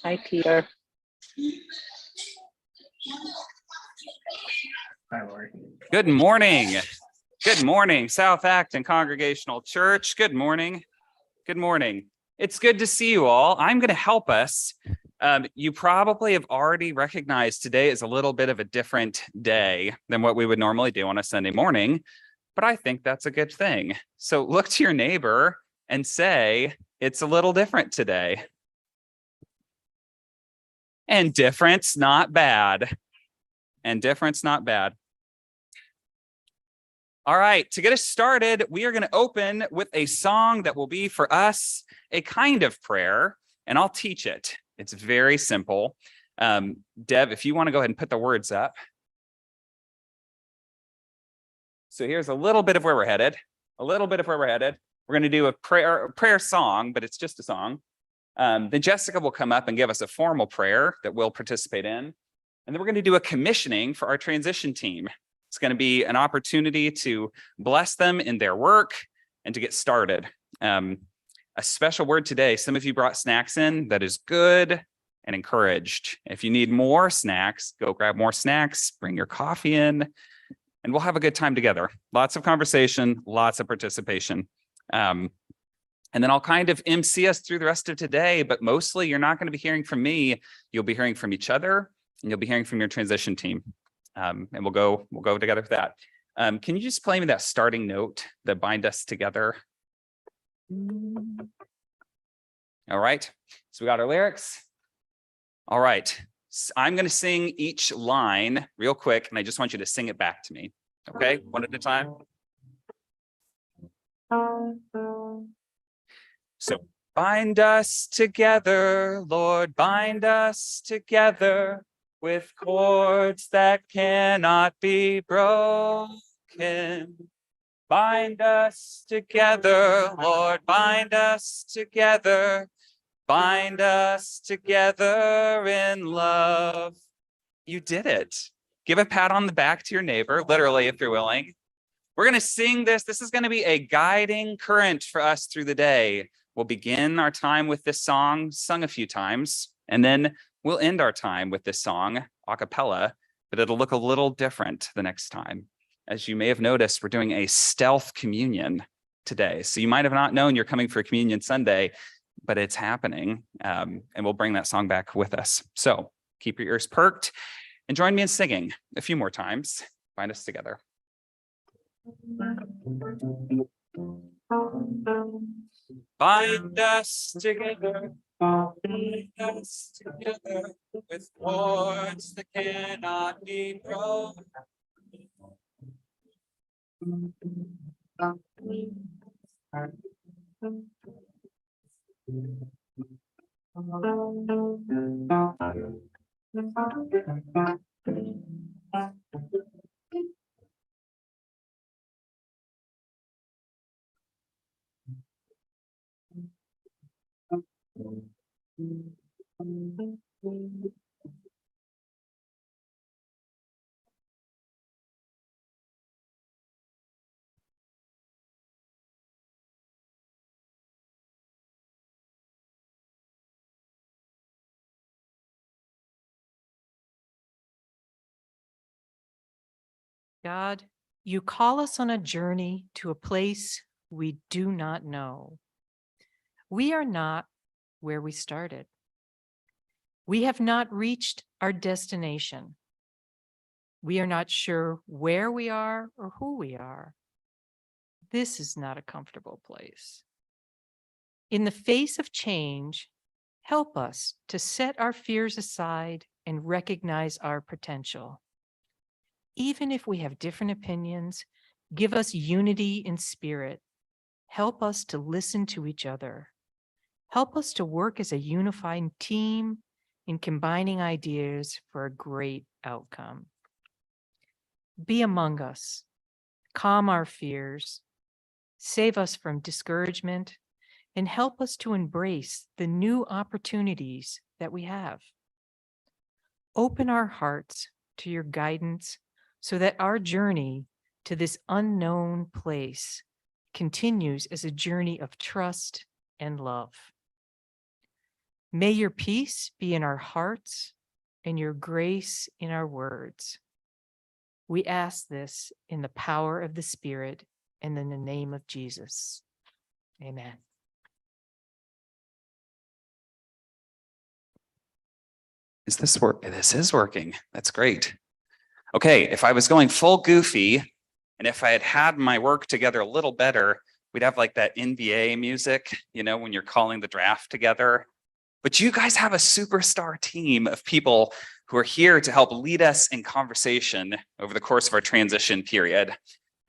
Hi, Peter. Hi, Lori. Good morning. Good morning, South Acton Congregational Church. Good morning. Good morning. It's good to see you all. I'm going to help us. You probably have already recognized today is a little bit of a different day than what we would normally do on a Sunday morning, but I think that's a good thing. So look to your neighbor and say, it's a little different today. And difference, not bad. And difference, not bad. All right, to get us started, we are going to open with a song that will be for us a kind of prayer, and I'll teach it. It's very simple. Deb, if you want to go ahead and put the words up. So here's a little bit of where we're headed. We're going to do a prayer song, but it's just a song. Then Jessica will come up and give us a formal prayer that we'll participate in. And then we're going to do a commissioning for our transition team. It's going to be an opportunity to bless them in their work and to get started. A special word today, some of you brought snacks in. That is good and encouraged. If you need more snacks, go grab more snacks, bring your coffee in, and we'll have a good time together. Lots of conversation, lots of participation. And then I'll kind of MC us through the rest of today, but mostly you're not going to be hearing from me. You'll be hearing from each other, and you'll be hearing from your transition team. And we'll go together with that. Can you just play me that starting note that bind us together? All right, so we got our lyrics. All right, I'm going to sing each line real quick, and I just want you to sing it back to me. Okay, one at a time. So bind us together, Lord, bind us together with cords that cannot be broken. Bind us together, Lord, bind us together. Bind us together in love. You did it. Give a pat on the back to your neighbor, literally, if you're willing. We're going to sing this. This is going to be a guiding current for us through the day. We'll begin our time with this song, sung a few times, and then we'll end our time with this song a cappella, but it'll look a little different the next time. As you may have noticed, we're doing a stealth communion today. So you might have not known you're coming for Communion Sunday, but it's happening, and we'll bring that song back with us. So keep your ears perked and join me in singing a few more times. Bind us together. Bind us together, bind us together with cords that cannot be broken. God, you call us on a journey to a place we do not know. We are not where we started. We have not reached our destination. We are not sure where we are or who we are. This is not a comfortable place. In the face of change, help us to set our fears aside and recognize our potential. Even if we have different opinions, give us unity in spirit. Help us to listen to each other. Help us to work as a unified team in combining ideas for a great outcome. Be among us, calm our fears, save us from discouragement, and help us to embrace the new opportunities that we have. Open our hearts to your guidance so that our journey to this unknown place continues as a journey of trust and love. May your peace be in our hearts and your grace in our words. We ask this in the power of the Spirit and in the name of Jesus. Amen. Is this work? This is working. That's great. Okay, if I was going full goofy, and if I had had my work together a little better, we'd have like that NBA music, you know, when you're calling the draft together. But you guys have a superstar team of people who are here to help lead us in conversation over the course of our transition period.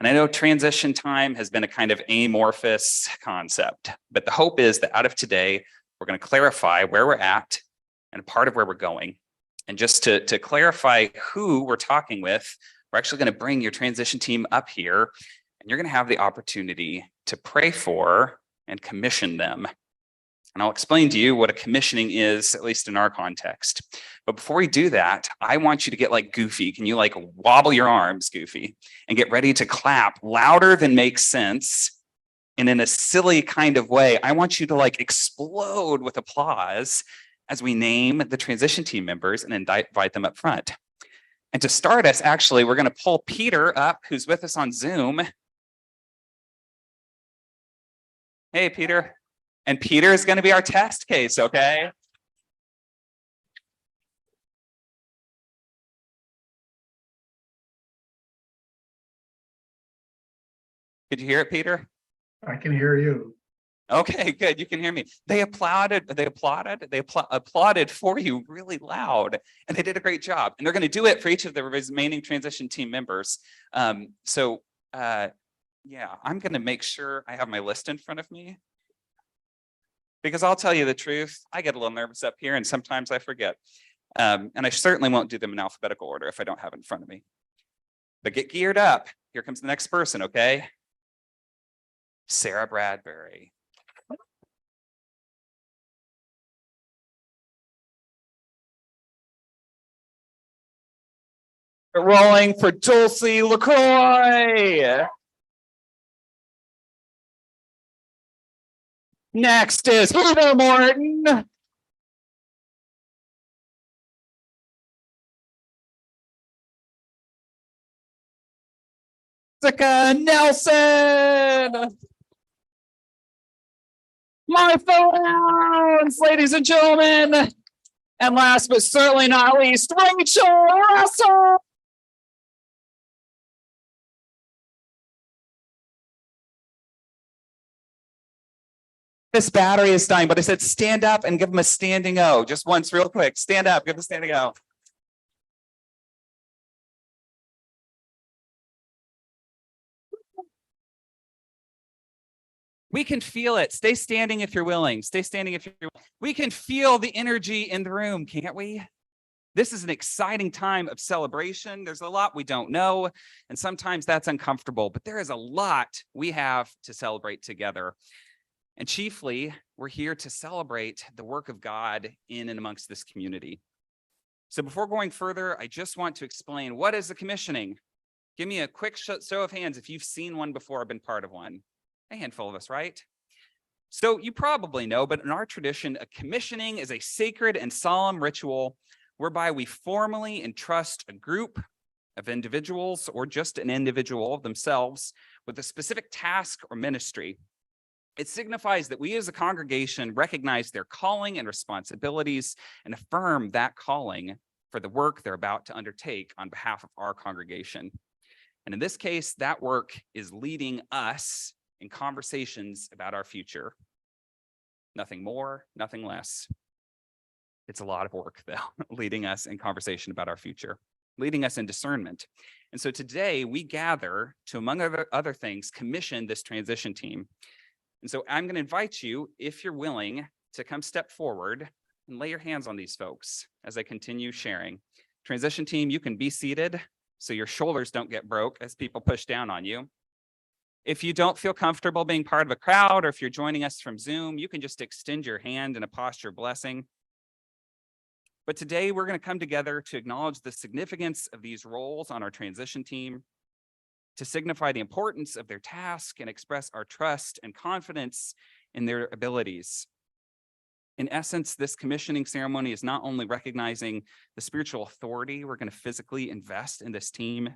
And I know transition time has been a kind of amorphous concept, but the hope is that out of today, we're going to clarify where we're at and a part of where we're going. And just to clarify who we're talking with, we're actually going to bring your transition team up here, and you're going to have the opportunity to pray for and commission them. And I'll explain to you what a commissioning is, at least in our context. But before we do that, I want you to get like goofy. Can you like wobble your arms, Goofy, and get ready to clap louder than makes sense and in a silly kind of way? I want you to like explode with applause as we name the transition team members and invite them up front. And to start us, actually, we're going to pull Peter up, who's with us on Zoom. Hey, Peter. And Peter is going to be our test case, okay? Could you hear it, Peter? I can hear you. Okay, good. You can hear me. They applauded for you really loud, and they did a great job. And they're going to do it for each of the remaining transition team members. Yeah, I'm going to make sure I have my list in front of me. because I'll tell you the truth, I get a little nervous up here and sometimes I forget. And I certainly won't do them in alphabetical order if I don't have it in front of me. But get geared up. Here comes the next person, okay? Sarah Bradbury. Rolling for Dulcie LaCroix. Next is Heather Morton. Jessica Nelson. Martha Lowndes, ladies and gentlemen. And last but certainly not least, Rachel Russell. This battery is dying, but I said stand up and give them a standing O. Just once real quick. Stand up, give them a standing O. We can feel it. Stay standing if you're willing. Stay standing if you're willing. We can feel the energy in the room, can't we? This is an exciting time of celebration. There's a lot we don't know, and sometimes that's uncomfortable, but there is a lot we have to celebrate together. And chiefly, we're here to celebrate the work of God in and amongst this community. So before going further, I just want to explain, what is a commissioning? Give me a quick show of hands if you've seen one before or been part of one. A handful of us, right? So you probably know, but in our tradition, a commissioning is a sacred and solemn ritual whereby we formally entrust a group of individuals or just an individual themselves with a specific task or ministry. It signifies that we as a congregation recognize their calling and responsibilities and affirm that calling for the work they're about to undertake on behalf of our congregation. And in this case, that work is leading us in conversations about our future. Nothing more, nothing less. It's a lot of work, though, leading us in conversation about our future, leading us in discernment. And so today we gather to, among other things, commission this transition team. And so I'm going to invite you, if you're willing, to come step forward and lay your hands on these folks as I continue sharing. Transition team, you can be seated so your shoulders don't get broke as people push down on you. If you don't feel comfortable being part of a crowd, or if you're joining us from Zoom, you can just extend your hand in a posture of blessing. But today we're going to come together to acknowledge the significance of these roles on our transition team, to signify the importance of their task and express our trust and confidence in their abilities. In essence, this commissioning ceremony is not only recognizing the spiritual authority we're going to physically invest in this team,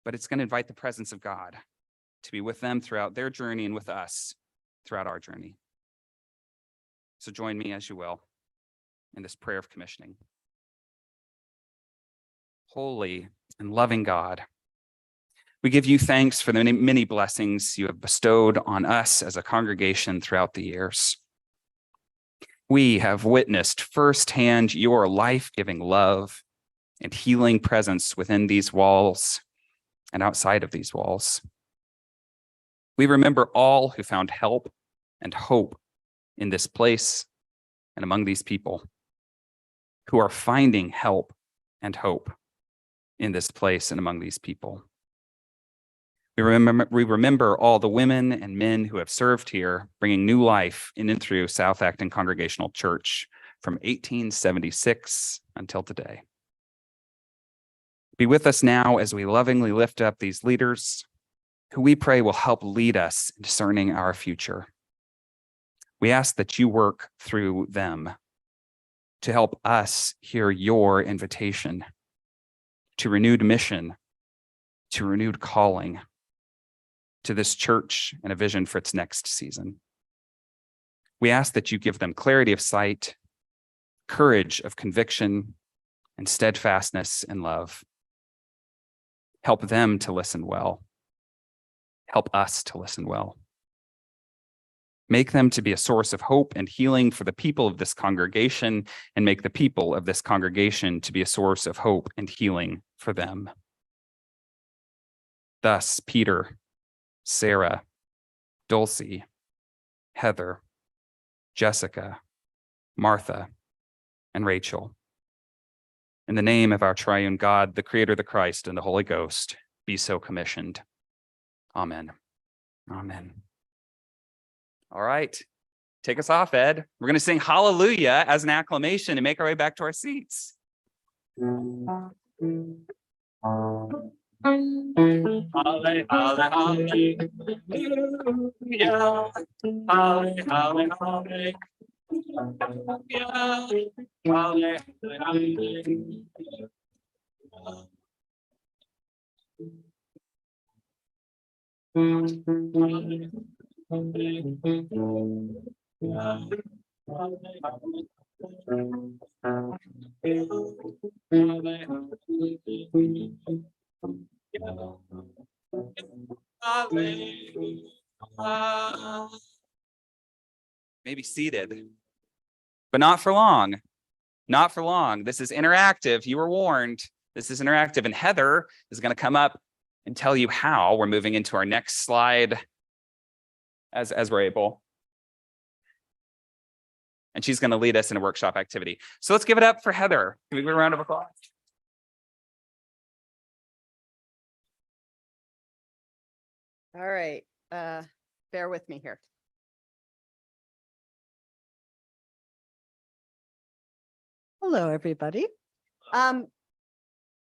but it's going to invite the presence of God to be with them throughout their journey and with us throughout our journey. So join me as you will in this prayer of commissioning. Holy and loving God, we give you thanks for the many blessings you have bestowed on us as a congregation throughout the years. We have witnessed firsthand your life-giving love and healing presence within these walls and outside of these walls. We remember all who found help and hope in this place and among these people, who are finding help and hope in this place and among these people. We remember all the women and men who have served here, bringing new life in and through South Acton Congregational Church from 1876 until today. Be with us now as we lovingly lift up these leaders who we pray will help lead us in discerning our future. We ask that you work through them to help us hear your invitation to renewed mission, to renewed calling, to this church and a vision for its next season. We ask that you give them clarity of sight, courage of conviction, and steadfastness in love. Help them to listen well. Help us to listen well. Make them to be a source of hope and healing for the people of this congregation, and make the people of this congregation to be a source of hope and healing for them. Thus, Peter, Sarah, Dulcie, Heather, Jessica, Martha, and Rachel. In the name of our triune God, the Creator, the Christ, and the Holy Ghost, be so commissioned. Amen. Amen. All right. Take us off, Ed. We're going to sing Hallelujah as an acclamation and make our way back to our seats. Halle, halle, hallelujah. Halle, halle, halle. Halle, halle, Maybe seated, but not for long. Not for long. This is interactive. You were warned. This is interactive. And Heather is going to come up and tell you how. We're moving into our next slide as we're able. And she's going to lead us in a workshop activity. So let's give it up for Heather. Can we give a round of applause? All right, bear with me here. Hello, everybody.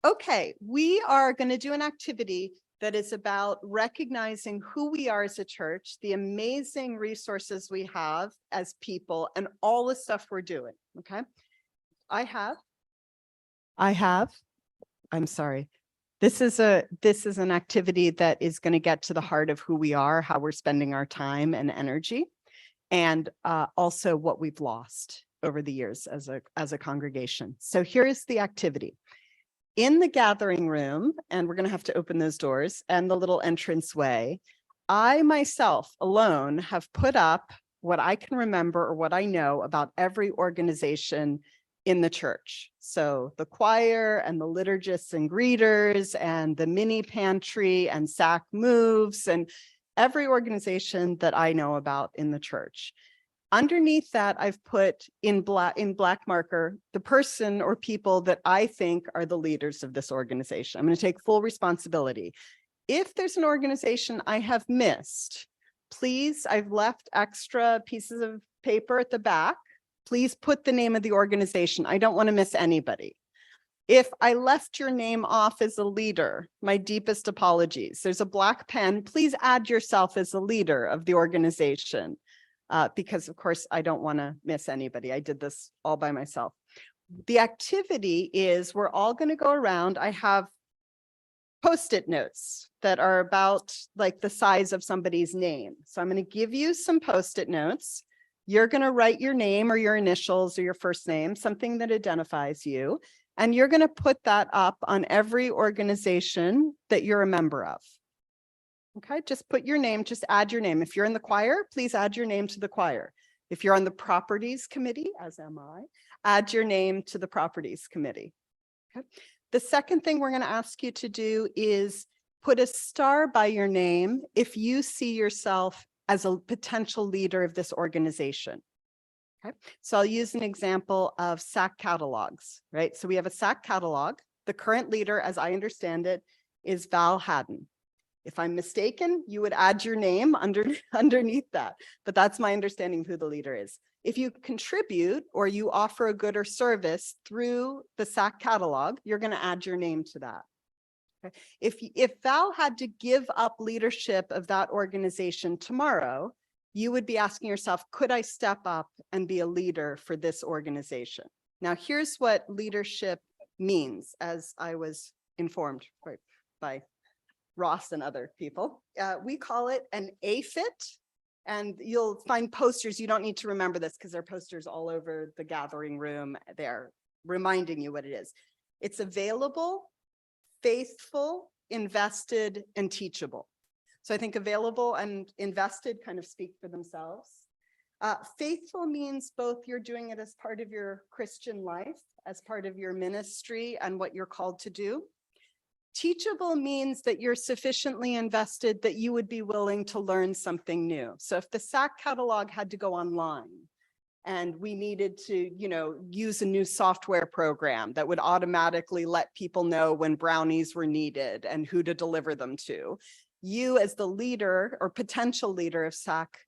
Okay, we are going to do an activity that is about recognizing who we are as a church, the amazing resources we have as people, and all the stuff we're doing, okay? I'm sorry. This is an activity that is going to get to the heart of who we are, how we're spending our time and energy, and also what we've lost over the years as a congregation. So here is the activity. In the gathering room, and we're going to have to open those doors, and the little entranceway, I myself alone have put up what I can remember or what I know about every organization in the church. So the choir and the liturgists and greeters and the mini pantry and SAC moves and every organization that I know about in the church. Underneath that, I've put in black marker the person or people that I think are the leaders of this organization. I'm going to take full responsibility. If there's an organization I have missed, please, I've left extra pieces of paper at the back. Please put the name of the organization. I don't want to miss anybody. If I left your name off as a leader, my deepest apologies. There's a black pen. Please add yourself as a leader of the organization. Because of course, I don't want to miss anybody. I did this all by myself. The activity is we're all going to go around. I have Post-it notes that are about like the size of somebody's name. So I'm going to give you some Post-it notes. You're going to write your name or your initials or your first name, something that identifies you. And you're going to put that up on every organization that you're a member of. Okay, just put your name, just add your name. If you're in the choir, please add your name to the choir. If you're on the properties committee, as am I, add your name to the properties committee. Okay. The second thing we're going to ask you to do is put a star by your name if you see yourself as a potential leader of this organization. Okay, so I'll use an example of SAC catalogs, right? So we have a SAC catalog. The current leader, as I understand it, is Val Haddon. If I'm mistaken, you would add your name underneath that, but that's my understanding of who the leader is. If you contribute or you offer a good or service through the SAC catalog, you're going to add your name to that. Okay. If Val had to give up leadership of that organization tomorrow, you would be asking yourself, could I step up and be a leader for this organization? Now, here's what leadership means, as I was informed by Ross and other people. We call it an AFIT, and you'll find posters. You don't need to remember this because there are posters all over the gathering room there reminding you what it is. It's available, faithful, invested, and teachable. So I think available and invested kind of speak for themselves. Faithful means both you're doing it as part of your Christian life, as part of your ministry and what you're called to do. Teachable means that you're sufficiently invested that you would be willing to learn something new. So if the SAC catalog had to go online, and we needed to, use a new software program that would automatically let people know when brownies were needed and who to deliver them to. You as the leader or potential leader of SAC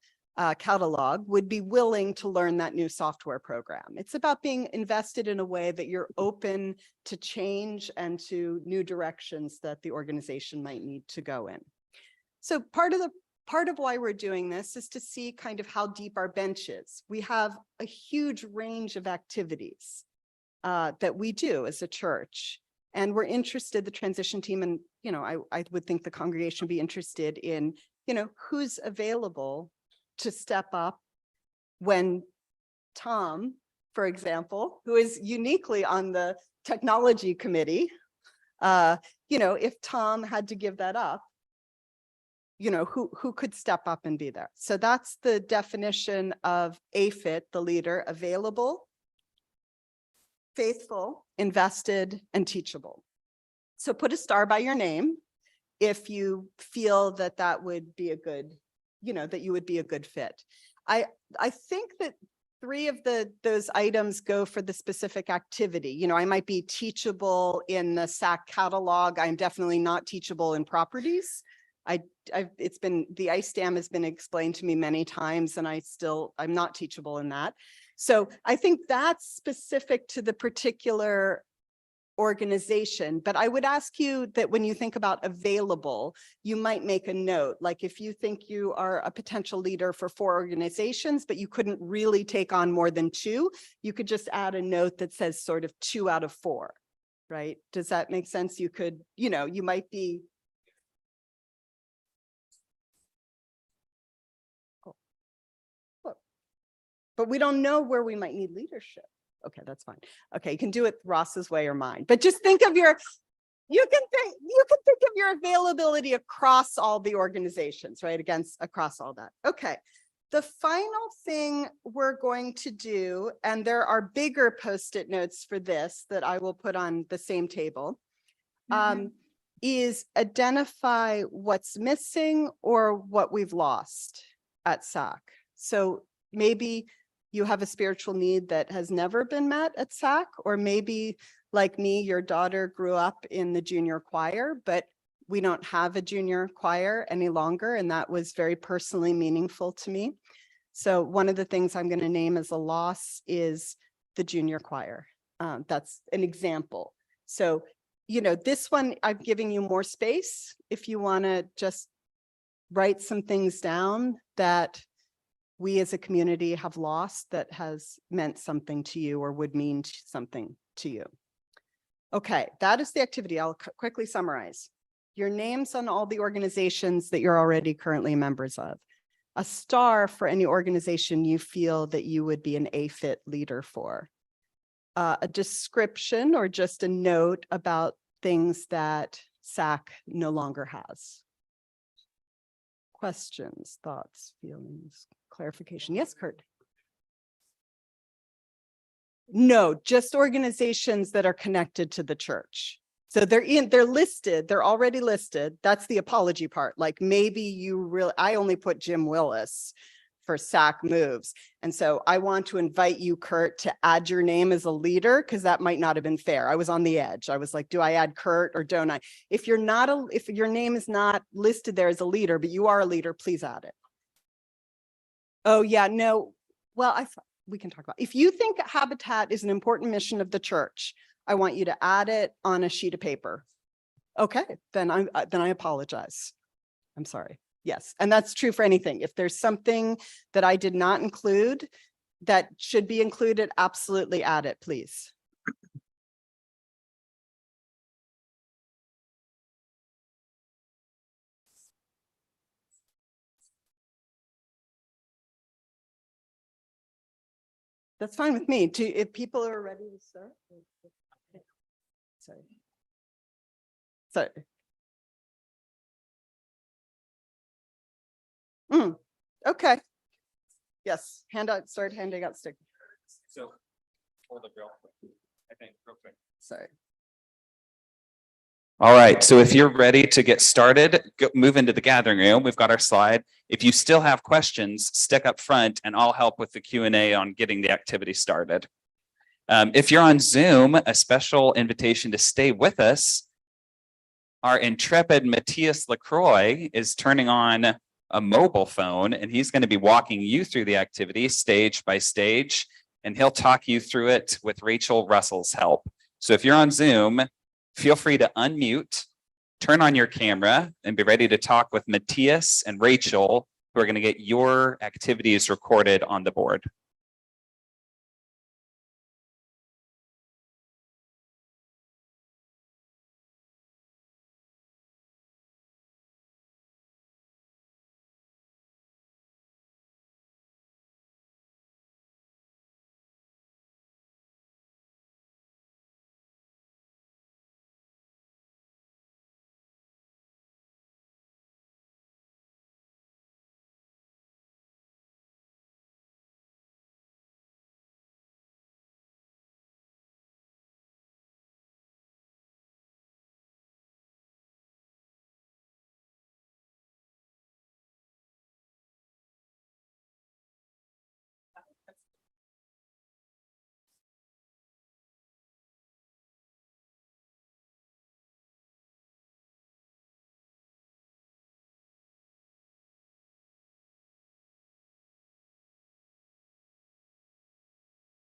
catalog would be willing to learn that new software program. It's about being invested in a way that you're open to change and to new directions that the organization might need to go in. So part of why we're doing this is to see kind of how deep our bench is. We have a huge range of activities that we do as a church. And we're interested, the transition team, and I would think the congregation would be interested in, who's available to step up when Tom, for example, who is uniquely on the technology committee, if Tom had to give that up, who could step up and be there. So that's the definition of AFIT, the leader: available, faithful, invested, and teachable. So put a star by your name if you feel that that would be a good, that you would be a good fit. I think that 3 of those items go for the specific activity. I might be teachable in the SAC catalog. I'm definitely not teachable in properties. The ice dam has been explained to me many times, and I'm not teachable in that. So I think that's specific to the particular organization. But I would ask you that when you think about available, you might make a note. Like if you think you are a potential leader for 4 organizations, but you couldn't really take on more than 2, you could just add a note that says sort of 2 out of 4, right? Does that make sense? You could, you might be. But we don't know where we might need leadership. Okay, that's fine. Okay, you can do it Ross's way or mine, but just think of you can think of your availability across all the organizations, right? Across all that. Okay, the final thing we're going to do, and there are bigger Post-it notes for this that I will put on the same table, is identify what's missing or what we've lost at SAC. So maybe you have a spiritual need that has never been met at SAC, or maybe like me, your daughter grew up in the junior choir, but we don't have a junior choir any longer. And that was very personally meaningful to me. So one of the things I'm going to name as a loss is the junior choir. That's an example. So, this one, I'm giving you more space if you want to just write some things down that we as a community have lost that has meant something to you or would mean something to you. Okay, that is the activity. I'll quickly summarize. Your names on all the organizations that you're already currently members of. A star for any organization you feel that you would be an AFIT leader for. A description or just a note about things that SAC no longer has. Questions, thoughts, feelings, clarification. Yes, Kurt. No, just organizations that are connected to the church. So they're listed, they're already listed. That's the apology part. Like maybe I only put Jim Willis for SAC moves. And so I want to invite you, Kurt, to add your name as a leader, because that might not have been fair. I was on the edge. I was like, do I add Kurt or don't I? If your name is not listed there as a leader, but you are a leader, please add it. Oh yeah, no. Well, we can talk about, if you think Habitat is an important mission of the church, I want you to add it on a sheet of paper. Okay, then I apologize. I'm sorry. Yes, and that's true for anything. If there's something that I did not include that should be included, absolutely add it, please. That's fine with me. If people are ready to start. Sorry. Okay. Yes, start handing out stickers. So, hold up real quick. I think real quick. Sorry. All right, so if you're ready to get started, move into the gathering room. We've got our slide. If you still have questions, stick up front and I'll help with the Q&A on getting the activity started. If you're on Zoom, a special invitation to stay with us. Our intrepid Matthias LaCroix is turning on a mobile phone and he's going to be walking you through the activity stage by stage, and he'll talk you through it with Rachel Russell's help. So if you're on Zoom, feel free to unmute, turn on your camera, and be ready to talk with Matthias and Rachel, who are going to get your activities recorded on the board.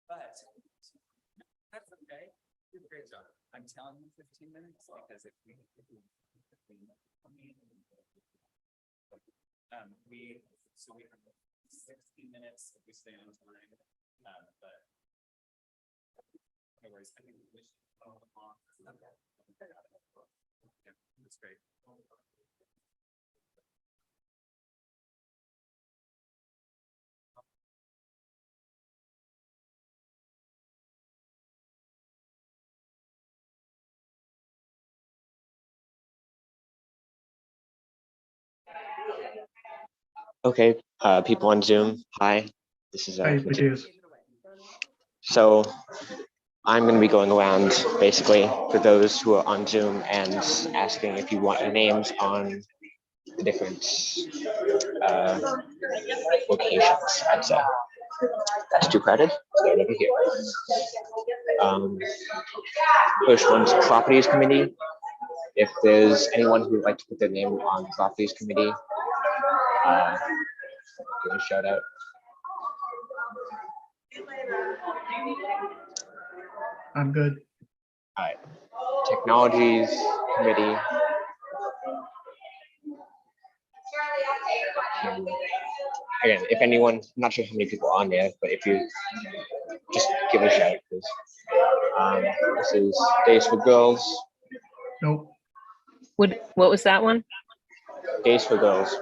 But that's okay. You did a great job. I'm telling you 15 minutes because if we so we have 60 minutes if we stay on time. But no worries. I think we should follow along. Yeah, that's great. Okay, people on Zoom, hi. This is Hey, Matthias. so I'm going to be going around basically for those who are on Zoom and asking if you want your names on the different locations. I'd say that's too crowded. Start over here. First one's Properties Committee. If there's anyone who would like to put their name on Properties Committee, give a shout out. I'm good. All right. Technologies Committee. Again, if anyone, I'm not sure how many people are on there, but if you just give a shout, please. This is Days for Girls. Nope. What was that one? Days for Girls.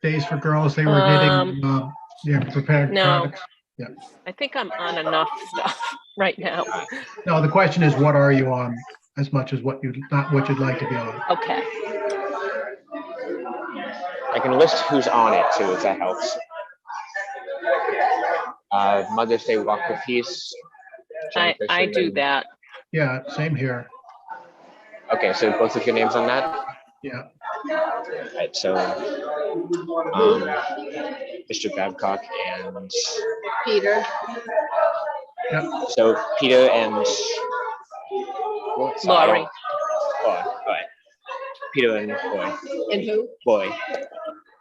Days for Girls, they were knitting, prepared No. products. Yeah. I think I'm on enough stuff right now. No, the question is, what are you on as much as what not what you'd like to be on? Okay. I can list who's on it too, if that helps. Mother's Day Walk for Peace. I do that. Yeah, same here. Okay, so both of your names on that? Yeah. Right, so Mr. Babcock and Peter. Yep. So Peter and Laurie. All right. Peter and Boy. And who? Boy.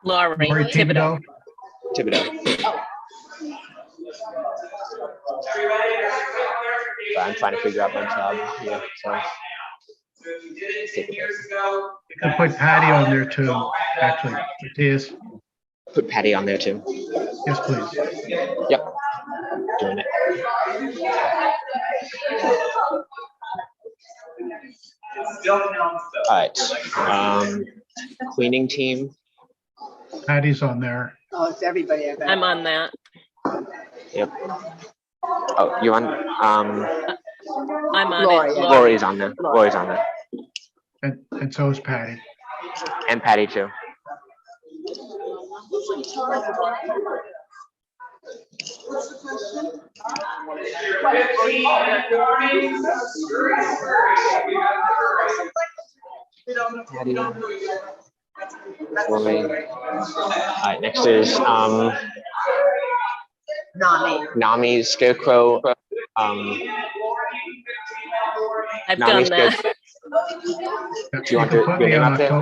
Laurie Lori Thibodeau. Thibodeau. So I'm trying to figure out my job here. So You can put Patty on there too, actually. Matthias. put Patty on there too. Yes, please. Yep. Doing it. All right. Cleaning team. Patty's on there. Oh, it's everybody. I bet. I'm on that. Yep. Oh, you on? I'm on Laurie. it. Lori's on there. Lori's on there. And so is Patty. And Patty too. Patty. Roy. All right, next is Nami. Nami, Scarecrow. I've Nami, done that. Scarecrow. Yeah, Do you want can to put your me name on up there?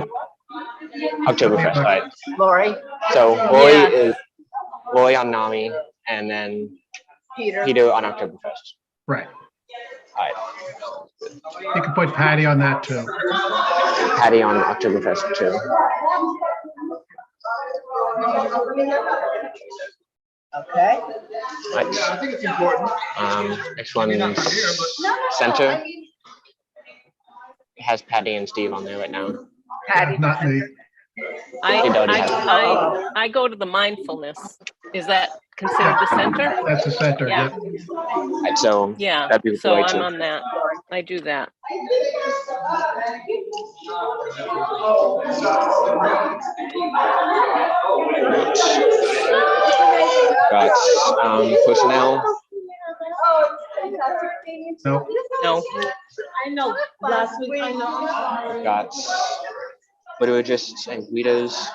October- Oktoberfest. All right. Lori, So Roy Yes. is Roy on Nami, and then Peter. Peter on Oktoberfest. Right. All right. You can put Patty on that too. Patty on Oktoberfest too. Okay. Right. I think it's important. Next one is Center. It has Patty and Steve on there right now. Patty. Not me. I go to the mindfulness. Is that considered the center? That's the center. Yeah. Yep. Right, so Yeah, that'd be so Roy I'm too. on that. I do that. Got personnel. No. No, I know, last week. I know. Got liturgists and greeters.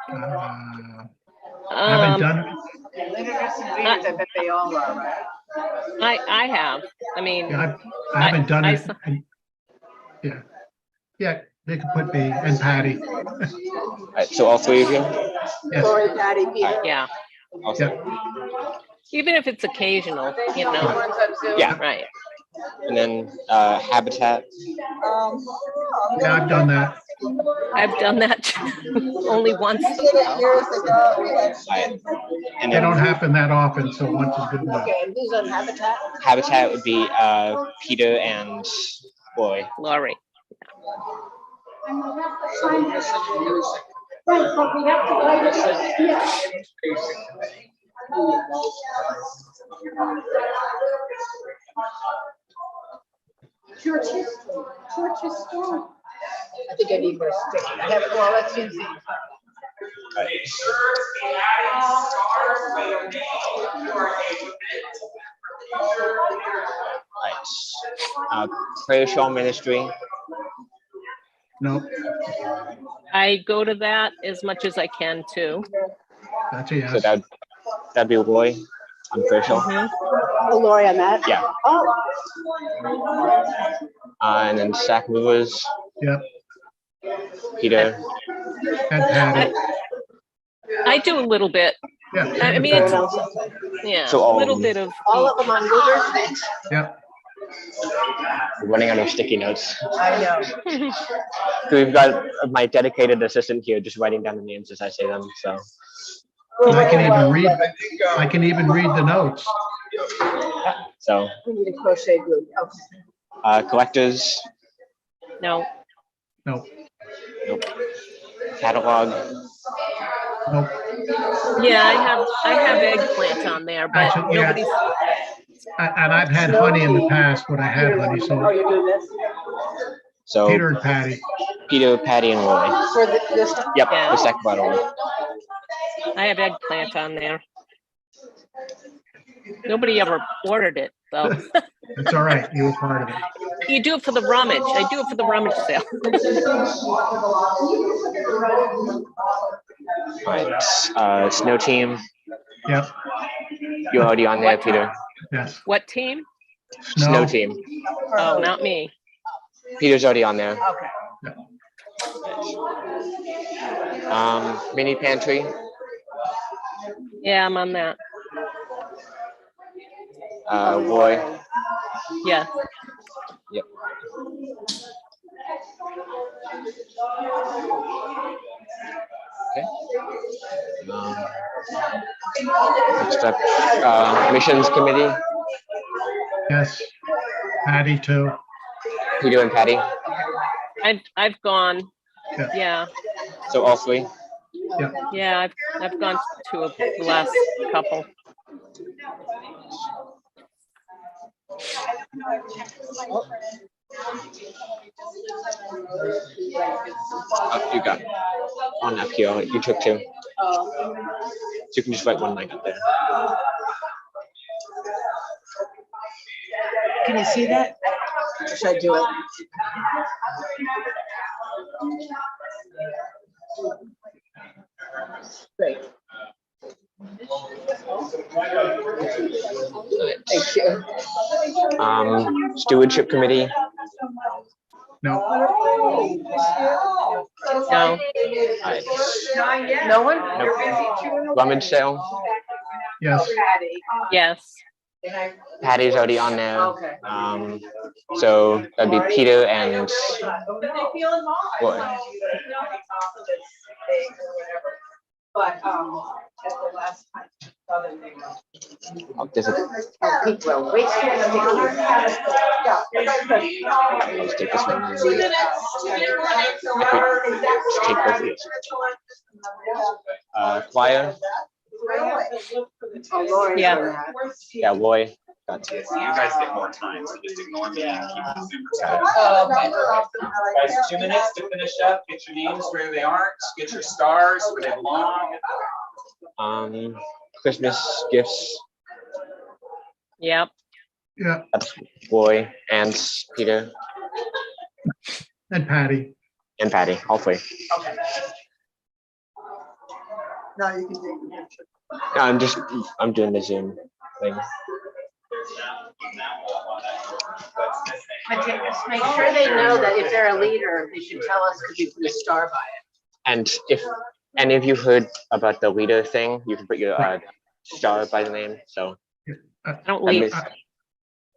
I haven't um, done. Liturgists and readers, I bet they all are, right? I have. I mean, Yeah, I haven't done I it. Yeah. Yeah, they can put me and Patty. Right, so all three of you. Yes. Lori, Patty, Peter. yeah, Awesome. even if it's occasional, you know, One's on Zoom. Yeah. right. And then Habitat. Yeah, I've done that. I've done that too. Only once. Right. And They then don't happen that often, so once is good enough. Okay, and who's on Habitat? Habitat would be Peter and Roy. Laurie. Church history. I think I need more stick. I have, well, let's see. Right. Prayer Shawl Ministry. No, I go to that as much as I can too. that's a So yes. that'd be Roy on Prayer Shawl. Mhm. Oh, Lori on that? Yeah. Oh. And then Sack Movers, Yep. Peter. And Patty. I do a little bit. Yeah. I mean, it's, yeah, So a all of little them. bit of. All of them on Movers? Yep. We're running out of sticky notes. I know. So we've got my dedicated assistant here just writing down the names as I say them. So And I can even read. I can even read the notes. We need a crochet group. Okay. Collectors, No, No. nope. Catalog, Nope. yeah, I have eggplant on there, but Actually, yeah. nobody's, And I've had honey in the past when I had honey. Oh, So you're doing this? so Peter and Patty. Peter, Patty, and Roy. For this? Yep, Yeah. the second bottle. I have eggplant on there. Nobody ever ordered it, so. It's all right. You were part of it. You do it for the rummage. I do it for the rummage sale. Right. Snow Team, Yep. you're already on there, Peter. Yes. What team? Snow Team, Oh, not me. Peter's already on there. Okay. Mini Pantry, Yeah, I'm on that. Roy. Yeah. Yep. Okay. Next up, Missions Committee, Yes. Patty too. Peter and Patty. I've gone. Yeah. Yeah, So all three. yeah, I've gone to the last couple. Oh, you got one up here. You took two. So you can just write one line up there. Can you see that? Or should I do it? Great. Alright. Thank you. Stewardship committee, No, No, alright. No one? Nope. Rummage sale, yes, yes, Patty's already on there. Okay. So that'd be Peter and Roy. But, at the last time. Oh, there's a, Well, wait. let's take this one. Let's take both of these. Choir, Oh, Lori. Yeah. yeah, Roy. Got You guys get more time, so just ignore me and keep the Zoom chat. Oh, Guys, 2 minutes to finish up. Get your names where they aren't. Get your stars where they belong. Christmas gifts, yep, yeah, that's Roy and Peter and Patty. and Patty, all three. Now you can take the picture. No, I'm doing the Zoom thing. But just make sure they know that if they're a leader, they should tell us because you put a star by it. And if any of you heard about the leader thing, you can put your star by the name. So I don't I leave. miss-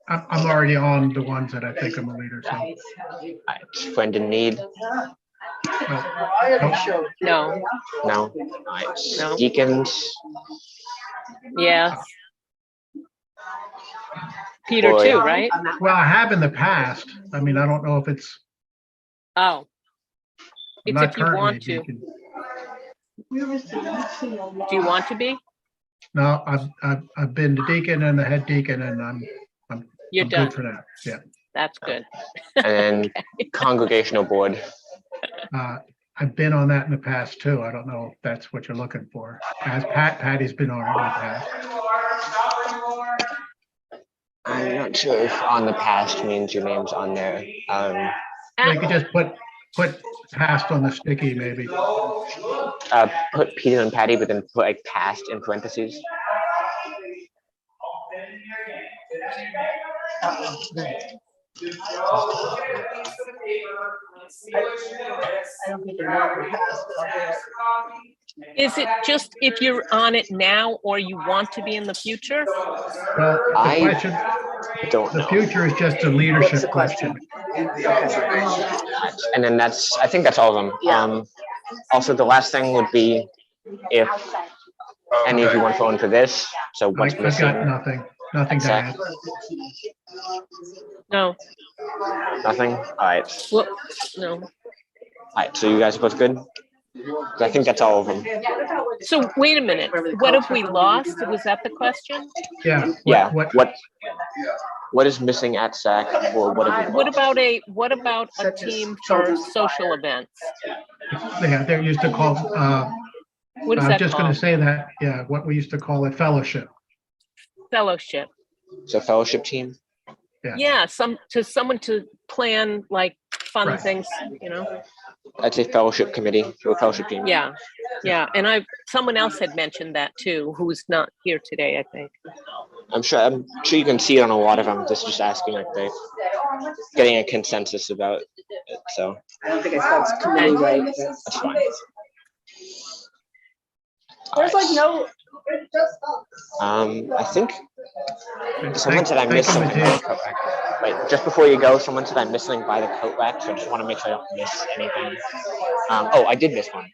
I'm already on the ones that I think I'm a leader, so. alright, friend in need. no. No, No. Alright, No. deacons. yes. Peter Boy. too, right? Well, I have in the past. I mean, I don't know if it's, Oh, I'm it's not if you currently a want to. deacon. Do you want to be? No, I've been the deacon and the head deacon and You're I'm done. good for that. Yeah. That's good. And then congregational board. I've been on that in the past too. I don't know if that's what you're looking for. As Patty's been on it in the past. I'm not sure if on the past means your name's on there. You could just put past on the sticky maybe. Put Peter and Patty, but then put like past in parentheses. Is it just if you're on it now or you want to be in the future? Well, the I question, don't the know. future is just a leadership question. And then I think that's all of them. Yeah. Also, the last thing would be if any of you want to phone for this. So what's I've got missing? nothing to add. No, Nothing? All right. well, no. All right. So you guys are both good? 'Cause I think that's all of them. So wait a minute. What have we lost? Was that the question? Yeah. Yeah. What, What is missing at SAC, or what have we What lost? about a team for social events? they're used to call, What is I'm that just gonna called? say that, yeah, what we used to call it fellowship. Fellowship. So fellowship team. Yeah, someone to plan like fun Right. things, you know? I'd say fellowship committee or fellowship team. Yeah, yeah. And someone else had mentioned that too, who's not here today, I think. I'm sure you can see it on a lot of them. Just asking like they getting a consensus about it. So I don't think I spelled committee right. that's fine. There's like no. I think someone said I Thank missed you, something by Matthias. the coat rack. Wait, just before you go, someone said I missed something by the coat rack, so I just want to make sure I don't miss anything. Oh, I did miss one.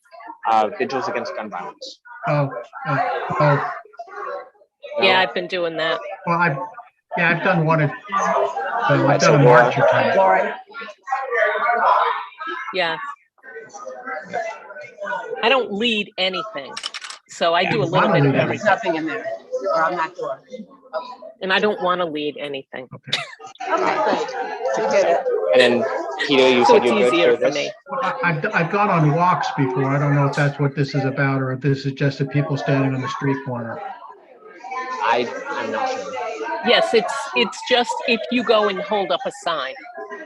Vigils against gun violence. Oh, Yeah, I've been doing that. well, I've done one, I've So done a Laura- march or two. Lauren. Yeah. I don't lead anything. So I do a little bit of There's everything. There's nothing in there, or I'm not sure. And I don't want to lead anything. Okay. Okay, good. You did it. And then Peter, you So said it's you're easier good for for me. this. I've gone on walks before. I don't know if that's what this is about or if this is just the people standing on the street corner. I'm not sure. Yes, it's just if you go and hold up a sign.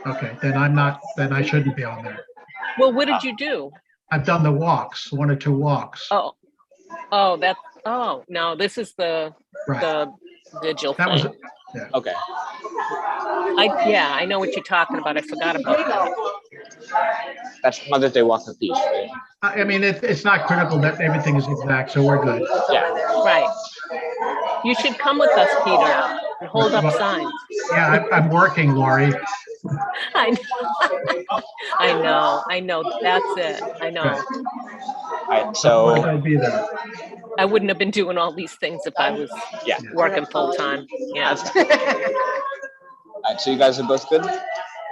Okay, then then I shouldn't be on there. Well, what did you do? I've done the walks, 1 or 2 walks. Oh, Oh, oh, no, this is the Right. vigil That was, thing. Okay. Yeah, I know what you're talking about. I forgot about that. That's Mother's Day Walk for Peace, right? I mean, it's not critical that everything is exact, so we're good. Yeah. Right. You should come with us, Peter, and hold up Well, signs. Yeah, I'm working, Lori. I know. That's it. I know. Right. All right. Otherwise, So I'd be there. I wouldn't have been doing all these things if I was yeah. working full time. Yeah. All right. So you guys are both good?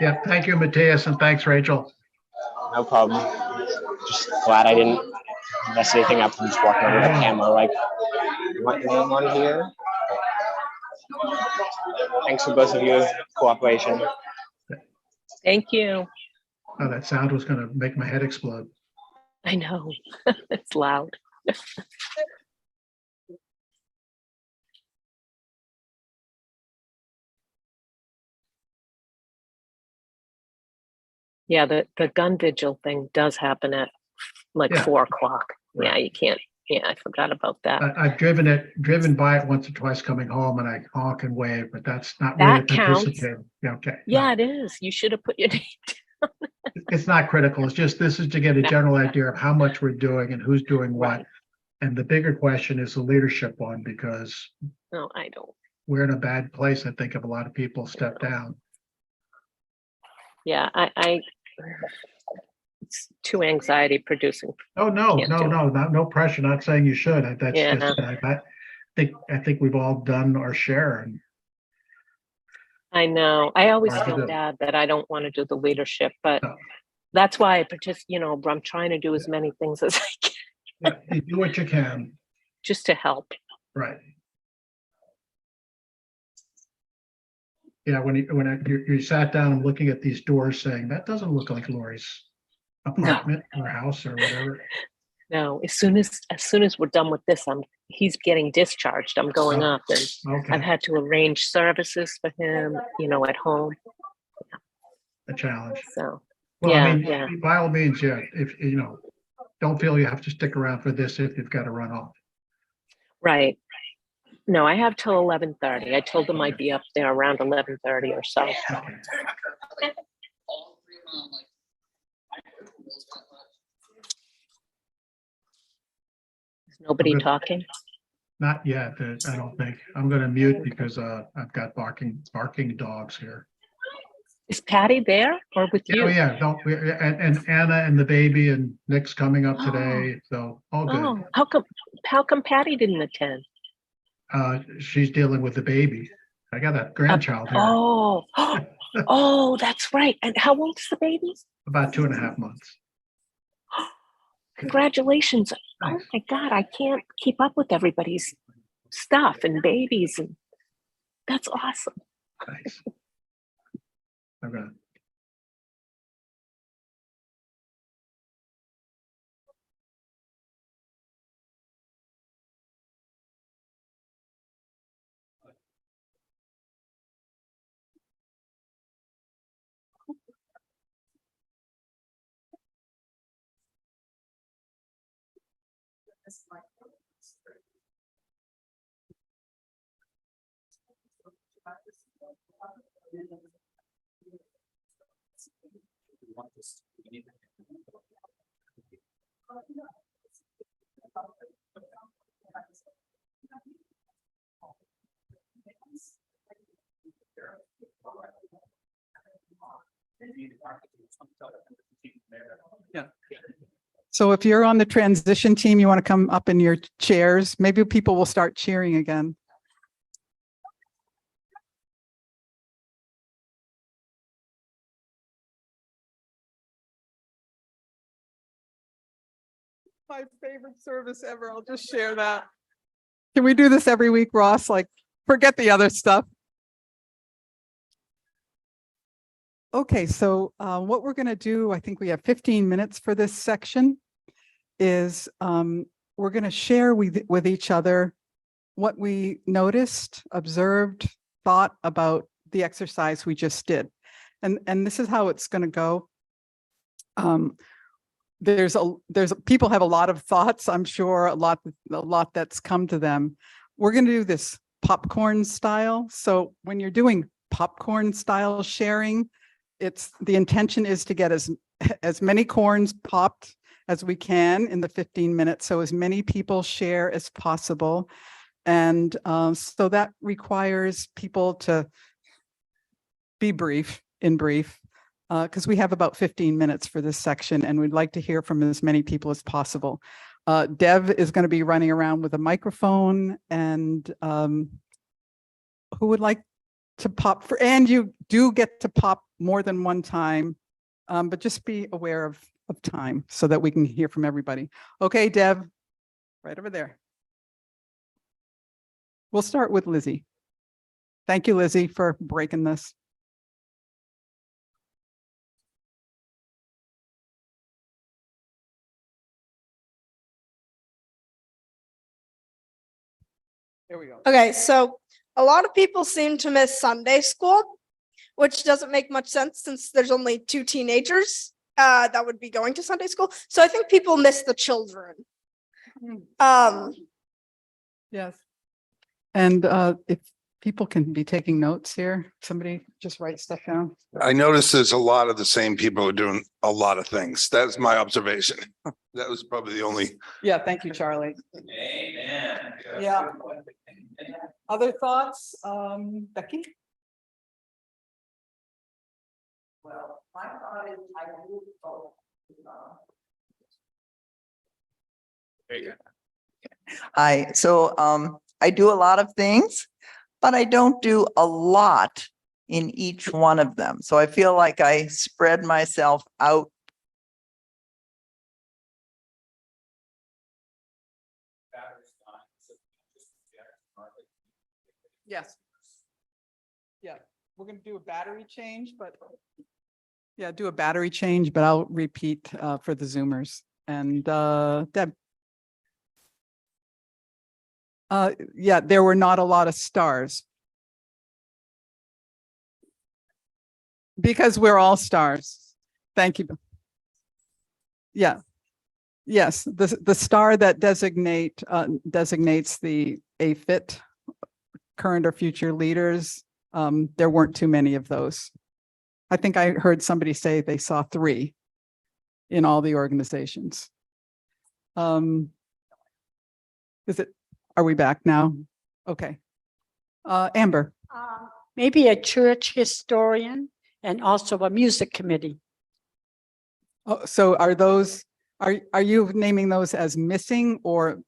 Yeah, thank you, Matthias, and thanks, Rachel. No problem. Just glad I didn't mess anything up. I'm just walking over the camera like, you want your name on here? Thanks for both of your cooperation. Thank you. Oh, that sound was gonna make my head explode. I know. It's loud. Yeah, the gun vigil thing does happen at like Yeah. 4 o'clock. Yeah, Right. you can't. Yeah, I forgot about that. I've driven by it once or twice coming home, and I honk and wave, but that's not That really counts. participating. Yeah, okay. Yeah, No, it is. You should have put your name. it's not critical. It's just, this is to get a No. general idea of how much we're doing and who's doing what. Right. And the bigger question is the leadership one, because No, I don't. we're in a bad place. I think if a lot of people step down. Yeah, it's too anxiety producing. Oh, no, Can't no, do it. no, no pressure, not saying you should. That's Yeah. just, I think we've all done our share, and I know. I always Hard to feel do. bad that I don't want to do the leadership, but No. that's why I I'm trying to do as many things as I can yeah, you do what you can, just to help. right? Yeah, you sat down and looking at these doors saying, that doesn't look like Lori's apartment or house or whatever. No, as soon as we're done with this, he's getting discharged. I'm going Oh. up, and I've Okay, had to arrange services for him, at home. a challenge. So Well, Yeah, I mean, yeah. by all means, yeah, if, don't feel you have to stick around for this if you've got to run off. right. No, I have till 11:30. I told him I'd be up there around 11:30 or so. Okay. Is nobody Okay. talking? Not yet, I don't think. I'm gonna mute because I've got barking dogs here. Is Patty there or with Yeah, you? oh, yeah, and Anna and the baby and Nick's coming up today, so all good. Oh, how come Patty didn't attend? She's dealing with the baby. I got a grandchild here, Oh, oh, that's right. And how old is the baby? about 2.5 months. Congratulations. Oh Thanks. my God, I can't keep up with everybody's stuff and babies, and that's awesome. Thanks. I'm gonna. So if you're on the transition team, you want to come up in your chairs, maybe people will start cheering again. My favorite service ever. I'll just share that. Can we do this every week, Ross? Like, forget the other stuff. Okay, so what we're going to do, I think we have 15 minutes for this section, is we're going to share with each other what we noticed, observed, thought about the exercise we just did. And this is how it's going to go. people have a lot of thoughts, I'm sure, a lot that's come to them. We're going to do this popcorn style. So when you're doing popcorn style sharing, the intention is to get as many corns popped as we can in the 15 minutes. So as many people share as possible. And so that requires people to be brief, because we have about 15 minutes for this section and we'd like to hear from as many people as possible. Dev is going to be running around with a microphone, and who would like to pop and you do get to pop more than one time, but just be aware of time so that we can hear from everybody. Okay, Dev, right over there. We'll start with Lizzie. Thank you, Lizzie, for breaking this. There we go. Okay, so a lot of people seem to miss Sunday school, which doesn't make much sense since there's only 2 teenagers that would be going to Sunday school. So I think people miss the children. Yes. And if people can be taking notes here, somebody just write stuff down. I noticed there's a lot of the same people who are doing a lot of things. That's my observation. That was probably the only. Yeah, thank you, Charlie. Amen. Yeah. Other thoughts, Becky? Well, my thought is I would vote. I do a lot of things, but I don't do a lot in each one of them. So I feel like I spread myself out. Yes. Yeah, we're gonna do a battery change, but yeah, do a battery change, but I'll repeat for the Zoomers. And Deb. Yeah, there were not a lot of stars. Because we're all stars. Thank you. Yeah. Yes, the star that designates the AFIT, current or future leaders, there weren't too many of those. I think I heard somebody say they saw 3 in all the organizations. Are we back now? Okay. Amber. Maybe a church historian and also a music committee. Oh, so are those, are you naming those as missing or?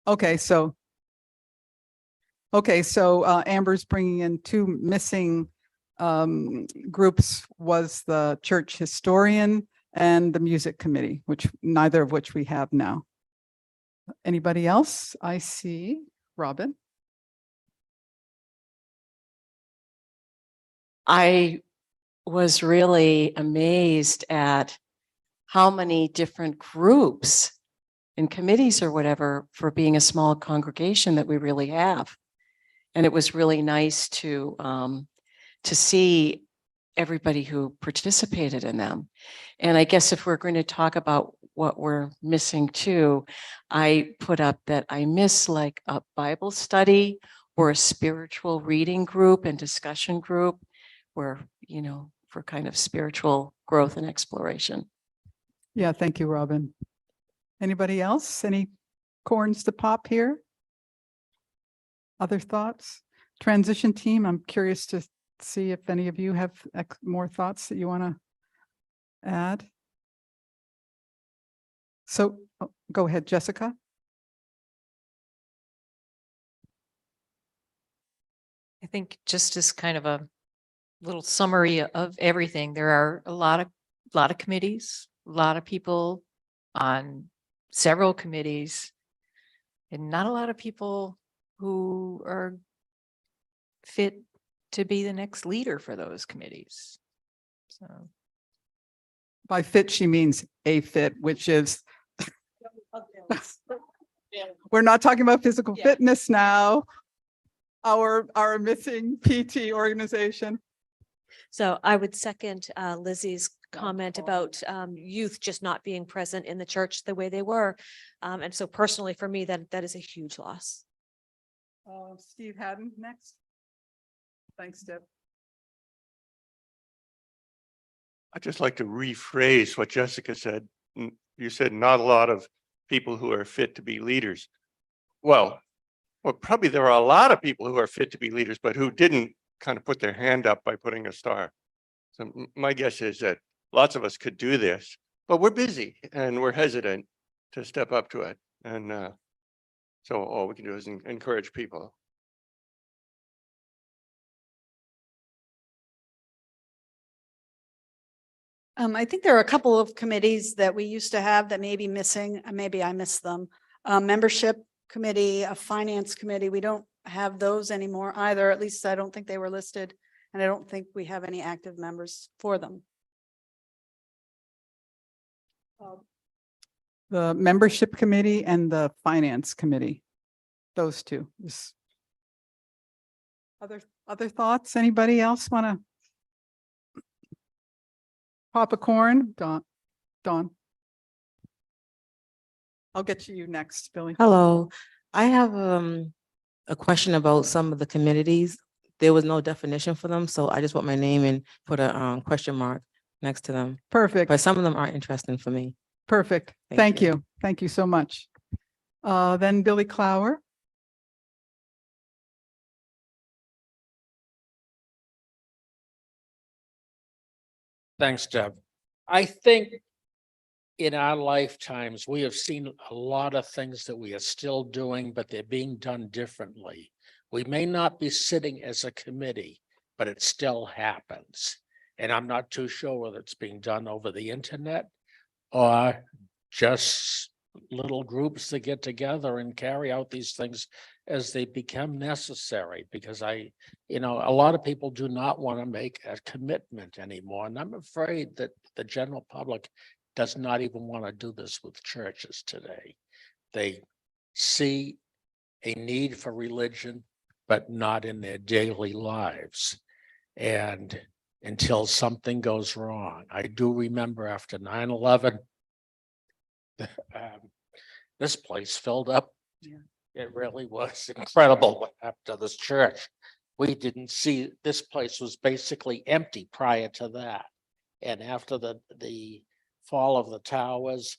Okay, so Amber's bringing in 2 missing groups, was the church historian and the music committee, neither of which we have now. Anybody else? I see Robin. I was really amazed at how many different groups and committees or whatever for being a small congregation that we really have. And it was really nice to see everybody who participated in them. And I guess if we're going to talk about what we're missing too, I put up that I miss like a Bible study or a spiritual reading group and discussion group where, for kind of spiritual growth and exploration. Yeah, thank you, Robin. Anybody else? Any corns to pop here? Other thoughts? Transition team, I'm curious to see if any of you have more thoughts that you want to add. So go ahead, Jessica. I think just as kind of a little summary of everything, there are a lot of committees, a lot of people on several committees, and not a lot of people who are fit to be the next leader for those committees. So By fit, she means AFIT, which is we're not talking about physical fitness now. Our missing PT organization. So I would second Lizzie's comment about youth just not being present in the church the way they were. And so personally, for me, that is a huge loss. Steve Haddon next. Thanks, Deb. I'd just like to rephrase what Jessica said. You said not a lot of people who are fit to be leaders. Well, probably there are a lot of people who are fit to be leaders, but who didn't kind of put their hand up by putting a star. So my guess is that lots of us could do this, but we're busy and we're hesitant to step up to it. And so all we can do is encourage people. I think there are a couple of committees that we used to have that may be missing, maybe I missed them. Membership committee, a finance committee, we don't have those anymore either. At least I don't think they were listed. And I don't think we have any active members for them. The membership committee and the finance committee. Those two. Other thoughts? Anybody else want to? Popcorn, Dawn. I'll get to you next, Billy. Hello, I have a question about some of the committees. There was no definition for them, so I just want my name and put a question mark next to them. Perfect. But some of them are interesting for me. Perfect. Thank you. Thank you so much. Then Billy Clower. Thanks, Deb. I think in our lifetimes, we have seen a lot of things that we are still doing, but they're being done differently. We may not be sitting as a committee, but it still happens. And I'm not too sure whether it's being done over the internet or just little groups that get together and carry out these things as they become necessary, because a lot of people do not want to make a commitment anymore. And I'm afraid that the general public does not even want to do this with churches today. They see a need for religion, but not in their daily lives. And until something goes wrong, I do remember after 9/11, this place filled up. Yeah. It really was incredible what happened to this church. We didn't see, this place was basically empty prior to that. And after the fall of the towers,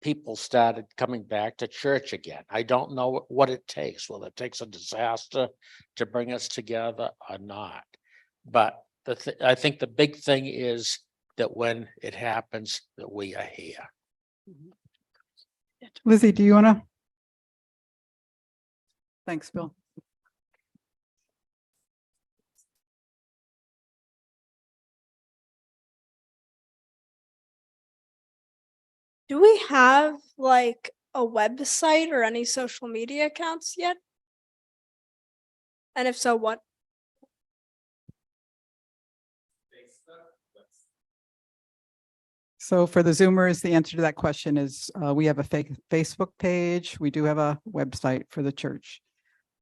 people started coming back to church again. I don't know what it takes, whether it takes a disaster to bring us together or not. But I think the big thing is that when it happens, that we are here. Lizzie, do you want to? Thanks, Bill. Do we have like a website or any social media accounts yet? And if so, what? So for the Zoomers, the answer to that question is we have a Facebook page. We do have a website for the church.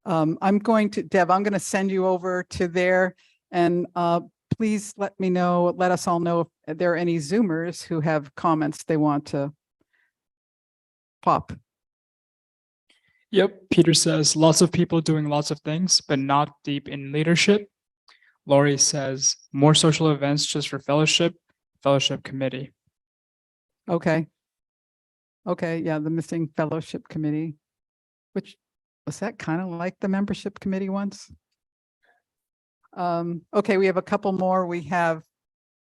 I'm going to send you over to there, and please let us all know if there are any Zoomers who have comments they want to pop. Yep, Peter says lots of people doing lots of things, but not deep in leadership. Lori says more social events just for fellowship committee. Okay. Yeah, the missing fellowship committee, which was that kind of like the membership committee once? Okay, we have a couple more. We have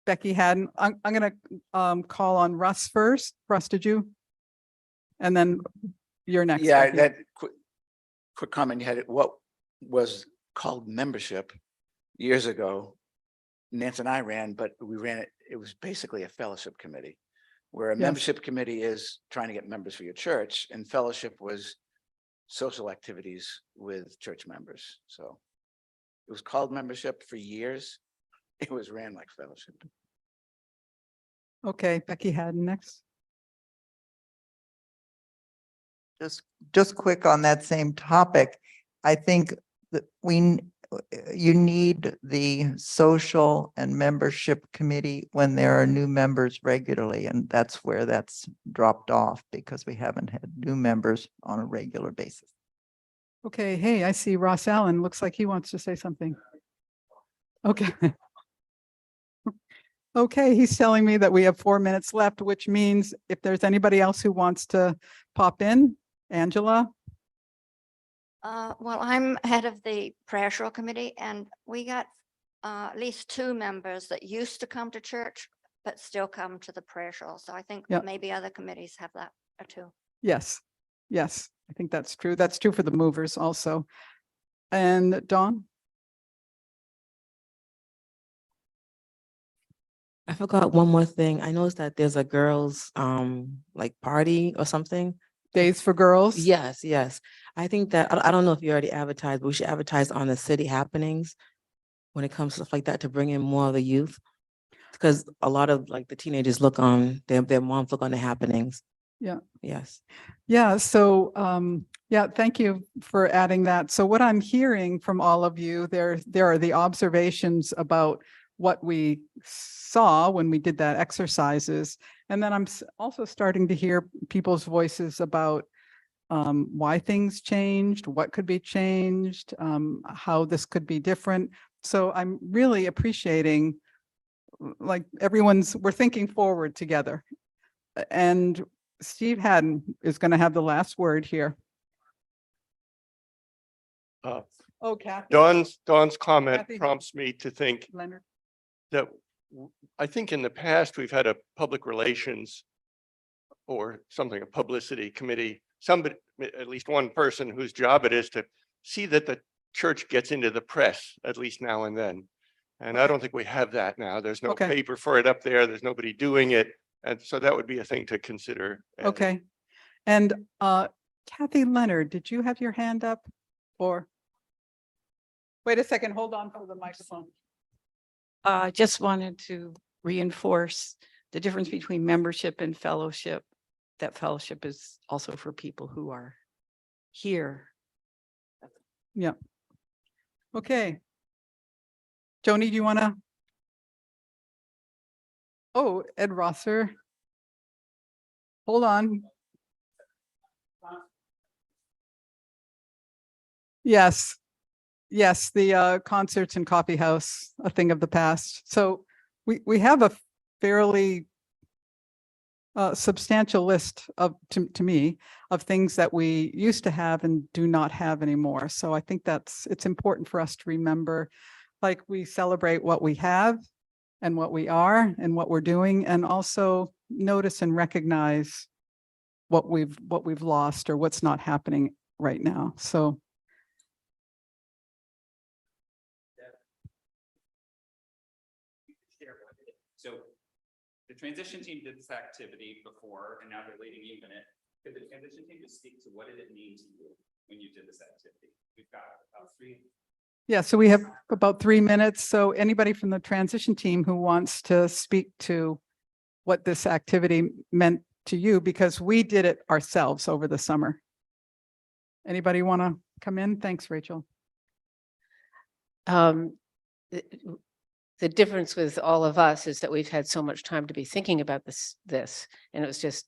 Becky Haddon. I'm going to call on Russ first. Russ, did you? And then you're next. Yeah, Becky. that quick comment you had, what was called membership years ago, Nancy and I ran, but we ran it, it was basically a fellowship committee, where a membership committee is trying to get members for your church, and fellowship was social activities with church members. So it was called membership for years. It was ran like fellowship. Okay, Becky Haddon next. Just quick on that same topic. I think that you need the social and membership committee when there are new members regularly, and that's where that's dropped off because we haven't had new members on a regular basis. Okay, hey, I see Ross Allen. Looks like he wants to say something. Okay. Okay, he's telling me that we have 4 minutes left, which means if there's anybody else who wants to pop in, Angela? Well, I'm head of the prayer shawl committee, and we got at least 2 members that used to come to church, but still come to the prayer shawl. So I think Yep. maybe other committees have that too. Yes, yes, I think that's true. That's true for the movers also. And Dawn? I forgot one more thing. I noticed that there's a girls' like party or something. Days for Girls? Yes, yes. I think that, I don't know if you already advertised, but we should advertise on the city happenings when it comes to stuff like that to bring in more of the youth. Because a lot of like the teenagers look on, their moms look on the happenings. Yeah. Yes. Yeah, so yeah, thank you for adding that. So what I'm hearing from all of you, there are the observations about what we saw when we did that exercises. And then I'm also starting to hear people's voices about why things changed, what could be changed, how this could be different. So I'm really appreciating, like, we're thinking forward together. And Steve Haddon is going to have the last word here. Oh, Kathy. Dawn's comment Kathy. prompts me to think Leonard. that I think in the past, we've had a public relations or something, a publicity committee, somebody, at least one person whose job it is to see that the church gets into the press, at least now and then. And I don't think we have that now. There's no Okay. paper for it up there. There's nobody doing it. And so that would be a thing to consider. Okay. And Kathy Leonard, did you have your hand up or? Wait a second, hold on for the microphone. I just wanted to reinforce the difference between membership and fellowship. That fellowship is also for people who are here. Yeah. Okay. Joni, do you want to? Oh, Ed Rosser. Hold on. Yes. Yes, the concerts and coffee house, a thing of the past. So we have a fairly substantial list of, to me, of things that we used to have and do not have anymore. So I think it's important for us to remember, like, we celebrate what we have and what we are and what we're doing, and also notice and recognize what we've lost or what's not happening right now. So. So the transition team did this activity before, and now they're leading you in it. Could the transition team just speak to what did it mean to you when you did this activity? We've got about 3. Yeah, so we have about 3 minutes. So anybody from the transition team who wants to speak to what this activity meant to you, because we did it ourselves over the summer. Anybody want to come in? Thanks, Rachel. The difference with all of us is that we've had so much time to be thinking about this, and it was just,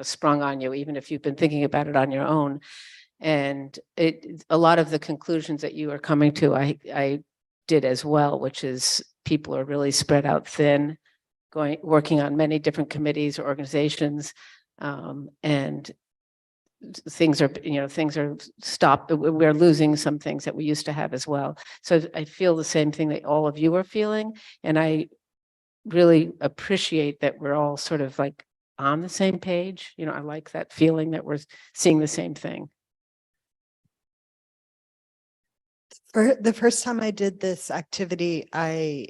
sprung on you, even if you've been thinking about it on your own. And a lot of the conclusions that you are coming to, I did as well, which is people are really spread out thin, working on many different committees or organizations, and things are stopped. We're losing some things that we used to have as well. So I feel the same thing that all of you are feeling. And I really appreciate that we're all sort of like on the same page. I like that feeling that we're seeing the same thing. For the first time I did this activity, I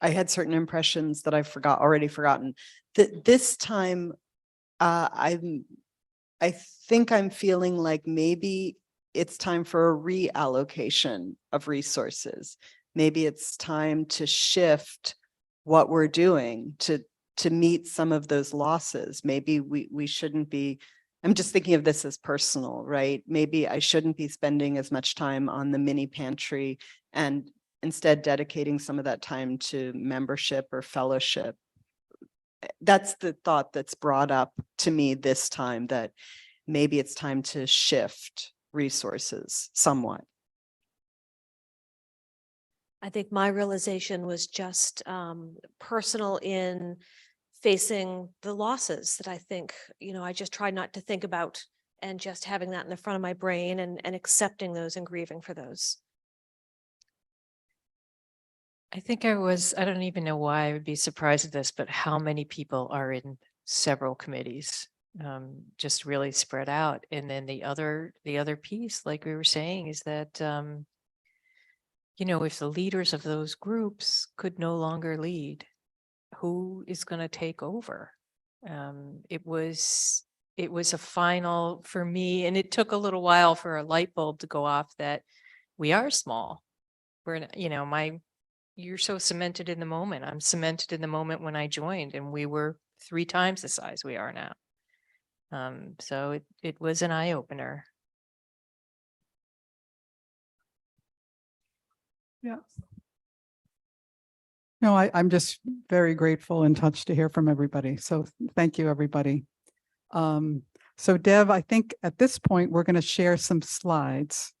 had certain impressions that I've already forgotten. This time, I think I'm feeling like maybe it's time for a reallocation of resources. Maybe it's time to shift what we're doing to meet some of those losses. Maybe we shouldn't be I'm just thinking of this as personal, right? Maybe I shouldn't be spending as much time on the mini pantry and instead dedicating some of that time to membership or fellowship. That's the thought that's brought up to me this time, that maybe it's time to shift resources somewhat. I think my realization was just personal in facing the losses that I think, I just try not to think about, and just having that in the front of my brain and accepting those and grieving for those. I think I don't even know why I would be surprised at this, but how many people are in several committees, just really spread out. And then the other piece, like we were saying, is that, if the leaders of those groups could no longer lead, who is going to take over? It was a final for me, and it took a little while for a light bulb to go off that we are small. You're so cemented in the moment. I'm cemented in the moment when I joined, and we were 3 times the size we are now. So it was an eye opener. Yeah. No, I'm just very grateful and touched to hear from everybody. So thank you, everybody. So Dev, I think at this point, we're going to share some slides.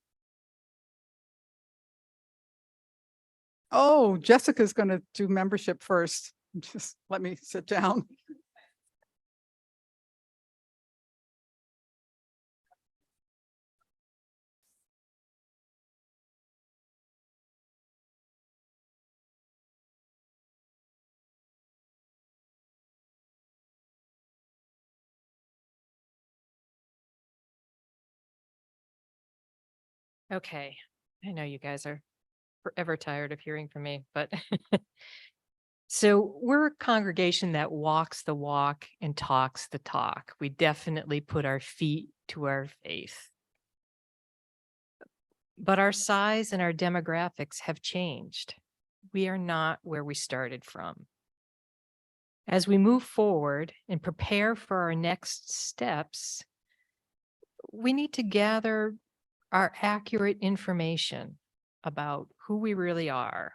Oh, Jessica's going to do membership first. Just let me sit down. Okay, I know you guys are forever tired of hearing from me, but so we're a congregation that walks the walk and talks the talk. We definitely put our feet to our faith. But our size and our demographics have changed. We are not where we started from. As we move forward and prepare for our next steps, we need to gather our accurate information about who we really are.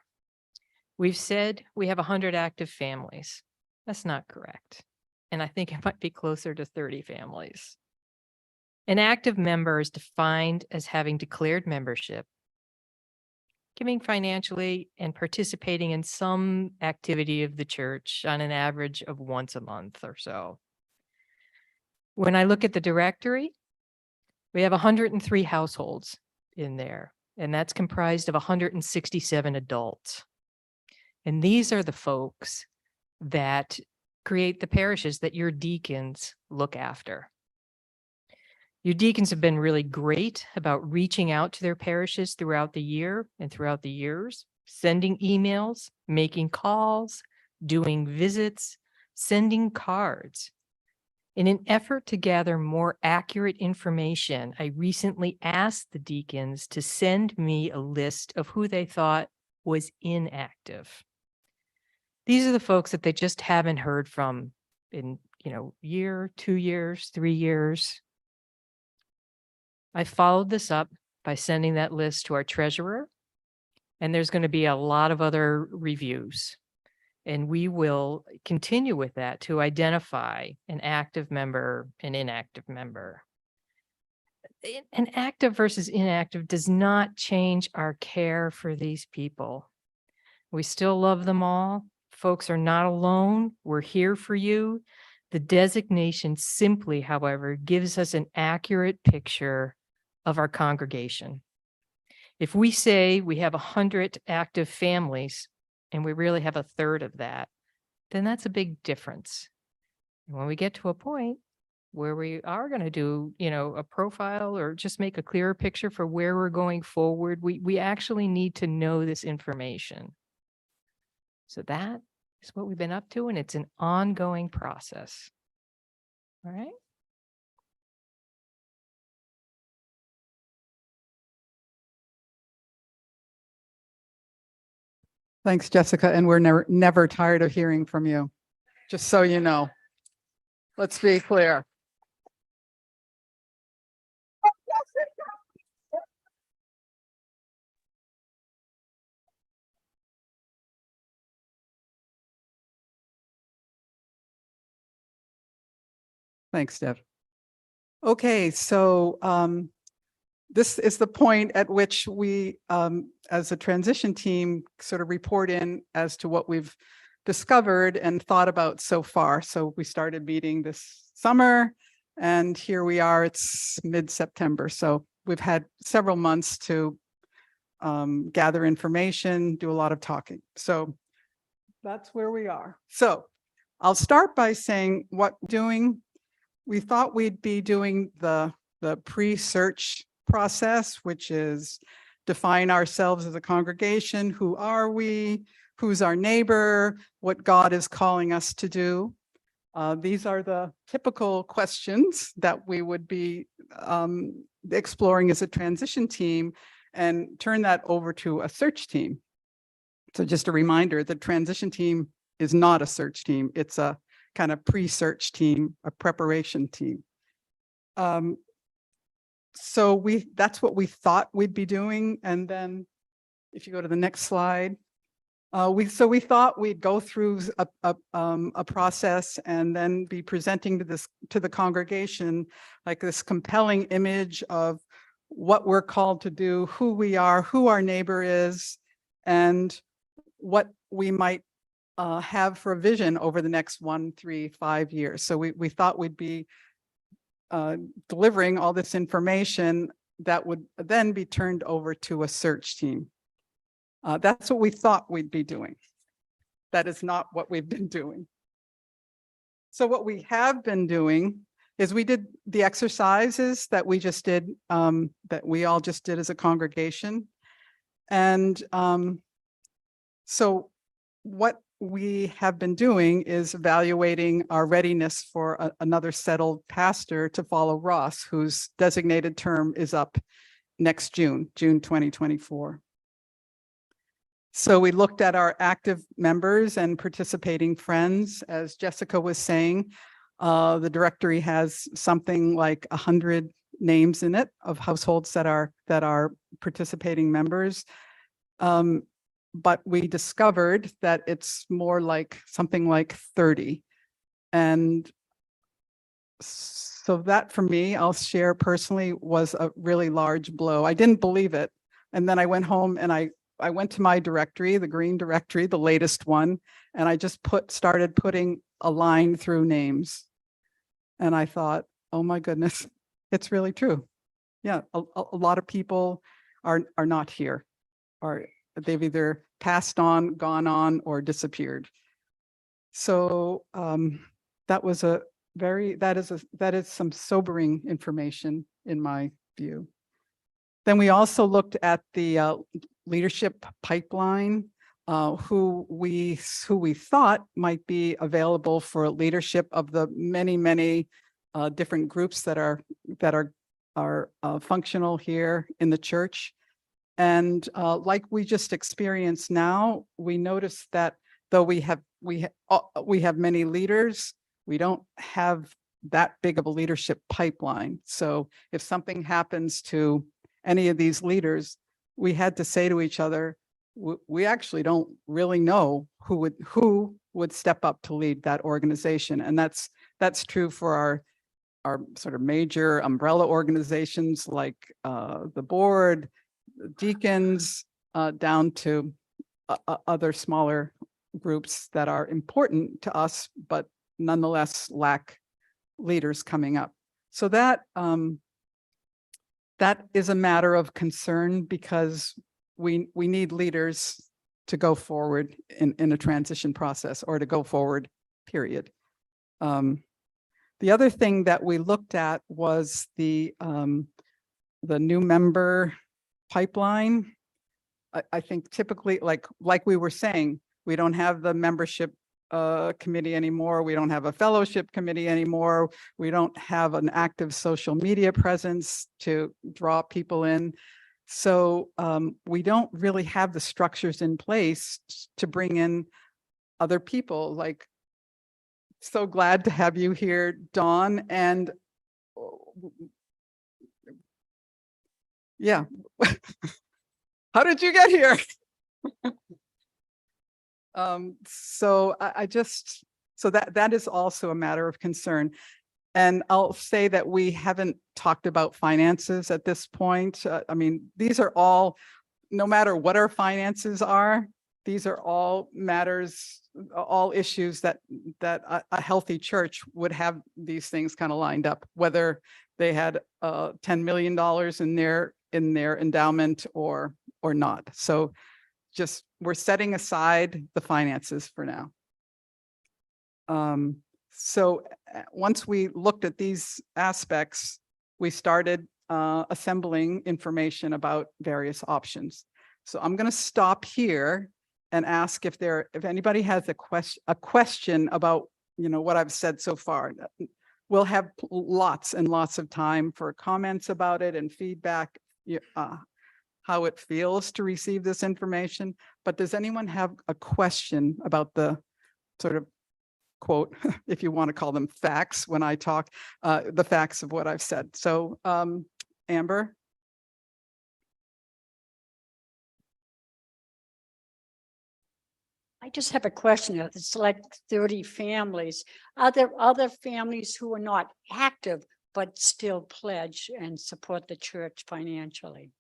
We've said we have 100 active families. That's not correct. And I think it might be closer to 30 families. An active member is defined as having declared membership, giving financially, and participating in some activity of the church on an average of once a month or so. When I look at the directory, we have 103 households in there, and that's comprised of 167 adults. And these are the folks that create the parishes that your deacons look after. Your deacons have been really great about reaching out to their parishes throughout the year and throughout the years, sending emails, making calls, doing visits, sending cards. In an effort to gather more accurate information, I recently asked the deacons to send me a list of who they thought was inactive. These are the folks that they just haven't heard from in, year, 2 years, 3 years. I followed this up by sending that list to our treasurer, and there's going to be a lot of other reviews. And we will continue with that to identify an active member, an inactive member. An active versus inactive does not change our care for these people. We still love them all. Folks are not alone. We're here for you. The designation simply, however, gives us an accurate picture of our congregation. If we say we have 100 active families, and we really have a third of that, then that's a big difference. And when we get to a point where we are going to do, a profile or just make a clearer picture for where we're going forward, we actually need to know this information. So that is what we've been up to, and it's an ongoing process. All right. Thanks, Jessica. And we're never tired of hearing from you, just so you know. Let's be clear. Thanks, Deb. Okay, so this is the point at which we, as a transition team, sort of report in as to what we've discovered and thought about so far. So we started meeting this summer, and here we are, it's mid-September. So we've had several months to gather information, do a lot of talking. So that's where we are. So I'll start by saying we thought we'd be doing the pre-search process, which is define ourselves as a congregation. Who are we? Who's our neighbor? What God is calling us to do? These are the typical questions that we would be exploring as a transition team, and turn that over to a search team. So just a reminder, the transition team is not a search team. It's a kind of pre-search team, a preparation team. So that's what we thought we'd be doing. And then if you go to the next slide, we thought we'd go through a process and then be presenting to the congregation like this compelling image of what we're called to do, who we are, who our neighbor is, and what we might have for a vision over the next 1, 3, 5 years. So we thought we'd be delivering all this information that would then be turned over to a search team. That's what we thought we'd be doing. That is not what we've been doing. So what we have been doing is we did the exercises that we just did, that we all just did as a congregation. And so what we have been doing is evaluating our readiness for another settled pastor to follow Ross, whose designated term is up next June 2024. So we looked at our active members and participating friends. As Jessica was saying, the directory has something like 100 names in it of households that are participating members. But we discovered that it's more like something like 30. And so that, for me, I'll share personally, was a really large blow. I didn't believe it. And then I went home and I went to my directory, the green directory, the latest one, and I just started putting a line through names. And I thought, oh my goodness, it's really true. Yeah, a lot of people are not here, or they've either passed on, gone on, or disappeared. So that is some sobering information in my view. Then we also looked at the leadership pipeline, who we thought might be available for leadership of the many different groups that are functional here in the church. And like we just experienced now, we noticed that though we have many leaders, we don't have that big of a leadership pipeline. So if something happens to any of these leaders, we had to say to each other, we actually don't really know who would step up to lead that organization. And that's true for our sort of major umbrella organizations like the board, deacons, down to other smaller groups that are important to us, but nonetheless lack leaders coming up. So that is a matter of concern, because we need leaders to go forward in a transition process, or to go forward, period. The other thing that we looked at was the new member pipeline. I think typically, like we were saying, we don't have the membership committee anymore. We don't have a fellowship committee anymore. We don't have an active social media presence to draw people in. So we don't really have the structures in place to bring in other people. Like, so glad to have you here, Dawn. And yeah, how did you get here? So that is also a matter of concern. And I'll say that we haven't talked about finances at this point. I mean, these are all, no matter what our finances are, these are all matters, all issues that a healthy church would have these things kind of lined up, whether they had $10 million in their endowment or not. So just, we're setting aside the finances for now. So once we looked at these aspects, we started assembling information about various options. So I'm going to stop here and ask if anybody has a question about, what I've said so far. We'll have lots and lots of time for comments about it and feedback, how it feels to receive this information. But does anyone have a question about the sort of quote, if you want to call them facts when I talk, the facts of what I've said? So Amber? I just have a question. It's like 30 families. Are there other families who are not active, but still pledge and support the church financially?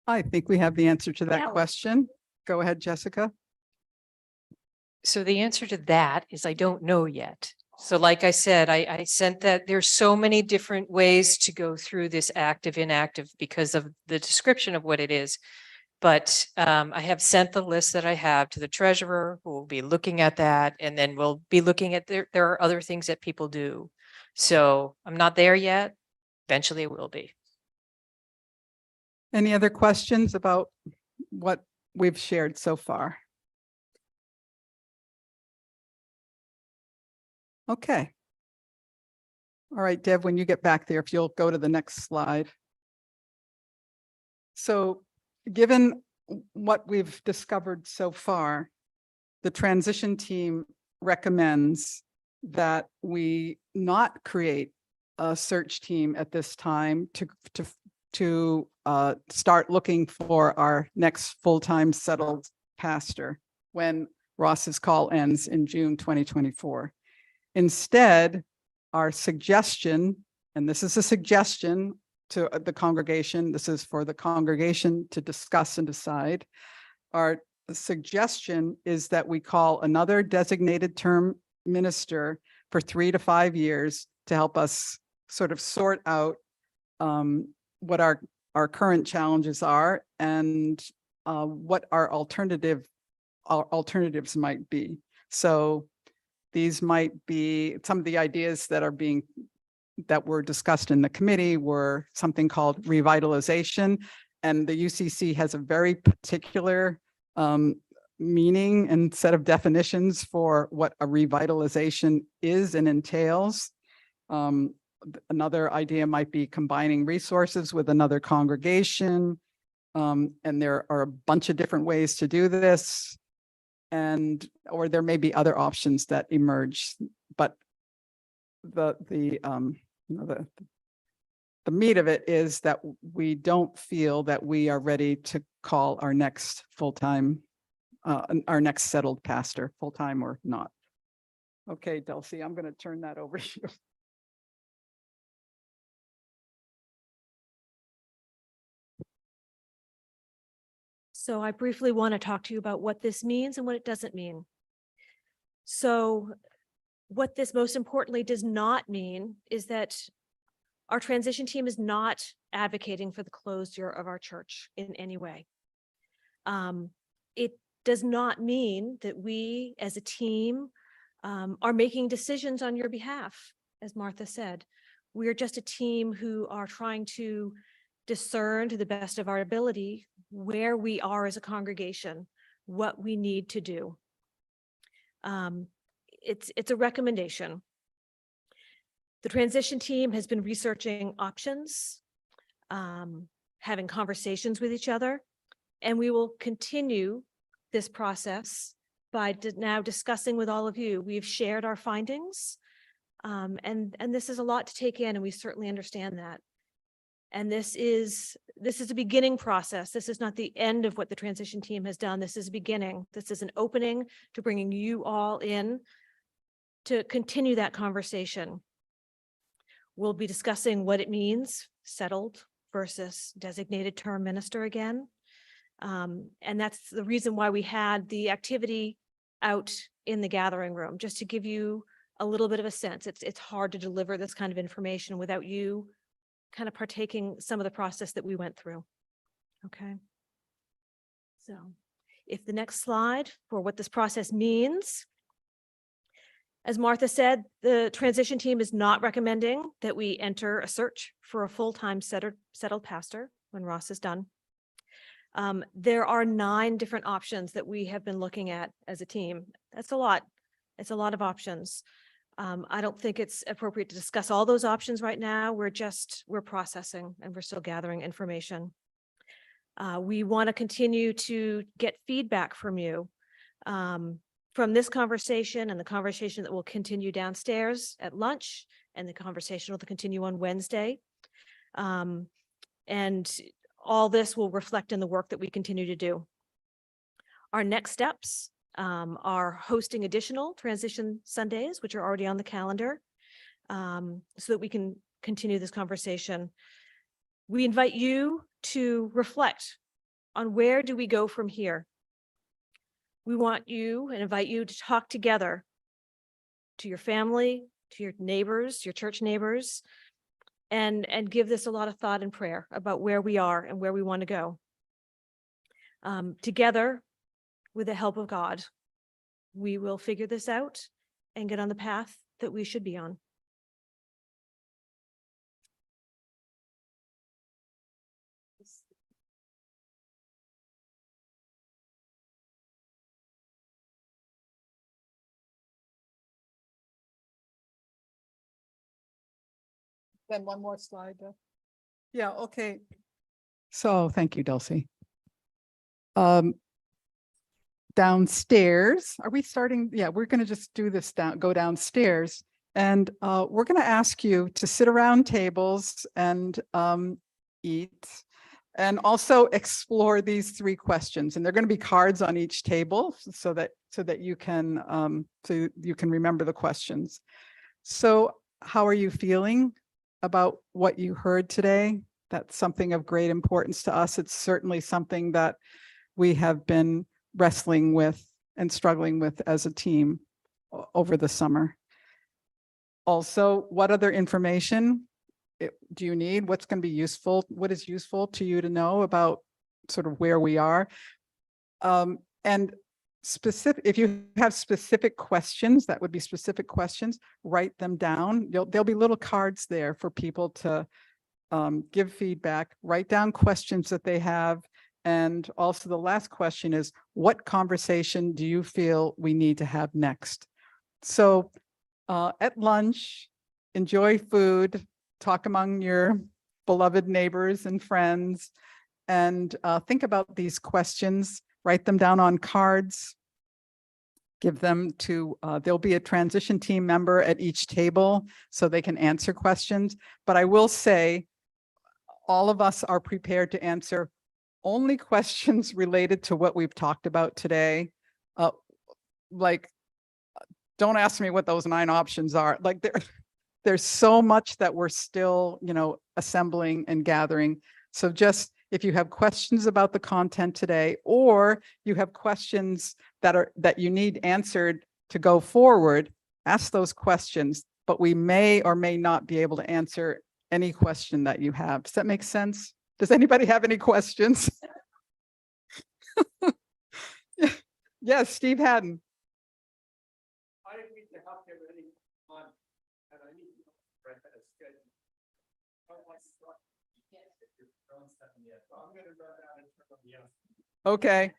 I think we have the answer to that Yeah. question. Go ahead, Jessica. So the answer to that is I don't know yet. So like I said, I sent that there's so many different ways to go through this active, inactive because of the description of what it is. But I have sent the list that I have to the treasurer, who will be looking at that, and then we'll be looking at there are other things that people do. So I'm not there yet. Eventually it will be. Any other questions about what we've shared so far? Okay. All right, Deb, when you get back there, if you'll go to the next slide. So given what we've discovered so far, the transition team recommends that we not create a search team at this time to start looking for our next full-time settled pastor when Ross's call ends in June 2024. Instead, our suggestion, and this is a suggestion to the congregation, this is for the congregation to discuss and decide. Our suggestion is that we call another designated term minister for 3 to 5 years to help us sort of sort out what our current challenges are and what our alternatives might be. So these might be some of the ideas that were discussed in the committee were something called revitalization. And the UCC has a very particular meaning and set of definitions for what a revitalization is and entails. Another idea might be combining resources with another congregation. And there are a bunch of different ways to do this. Or there may be other options that emerge, but the meat of it is that we don't feel that we are ready to call our next full-time, our next settled pastor, full-time or not. Okay, Delcy, I'm going to turn that over to you. So I briefly want to talk to you about what this means and what it doesn't mean. So what this most importantly does not mean is that our transition team is not advocating for the closure of our church in any way. It does not mean that we as a team are making decisions on your behalf, as Martha said. We are just a team who are trying to discern to the best of our ability where we are as a congregation, what we need to do. It's a recommendation. The transition team has been researching options, having conversations with each other, and we will continue this process by now discussing with all of you. We've shared our findings, and this is a lot to take in, and we certainly understand that. And this is a beginning process. This is not the end of what the transition team has done. This is a beginning. This is an opening to bringing you all in to continue that conversation. We'll be discussing what it means, settled versus designated term minister again. And that's the reason why we had the activity out in the gathering room, just to give you a little bit of a sense. It's hard to deliver this kind of information without you kind of partaking some of the process that we went through. Okay. So if the next slide for what this process means. As Martha said, the transition team is not recommending that we enter a search for a full-time settled pastor when Ross is done. There are 9 different options that we have been looking at as a team. That's a lot. It's a lot of options. I don't think it's appropriate to discuss all those options right now. We're processing and we're still gathering information. We want to continue to get feedback from you from this conversation and the conversation that will continue downstairs at lunch, and the conversation will continue on Wednesday. And all this will reflect in the work that we continue to do. Our next steps are hosting additional transition Sundays, which are already on the calendar, so that we can continue this conversation. We invite you to reflect on where do we go from here. We want you and invite you to talk together to your family, to your neighbors, your church neighbors, and give this a lot of thought and prayer about where we are and where we want to go. Together, with the help of God, we will figure this out and get on the path that we should be on. Then one more slide. Yeah, okay. So thank you, Dulcie. Downstairs, are we starting? Yeah, we're going to just do this go downstairs. And we're going to ask you to sit around tables and eat, and also explore these 3 questions. And they're going to be cards on each table so that you can remember the questions. So how are you feeling about what you heard today? That's something of great importance to us. It's certainly something that we have been wrestling with and struggling with as a team over the summer. Also, what other information do you need? What's going to be useful? What is useful to you to know about sort of where we are? And specific, if you have specific questions, that would be specific questions, write them down. There'll be little cards there for people to give feedback, write down questions that they have. And also the last question is, what conversation do you feel we need to have next? So at lunch, enjoy food, talk among your beloved neighbors and friends, and think about these questions, write them down on cards, give them to, there'll be a transition team member at each table so they can answer questions. But I will say, all of us are prepared to answer only questions related to what we've talked about today. Like, don't ask me what those 9 options are. Like there's so much that we're still, assembling and gathering. So just, if you have questions about the content today, or you have questions that you need answered to go forward, ask those questions, but we may or may not be able to answer any question that you have. Does that make sense? Does anybody have any questions? Yes, Steve Haddon. I need to help you with any time, and I need to know a schedule. I'm going to run out and turn on the other. Okay,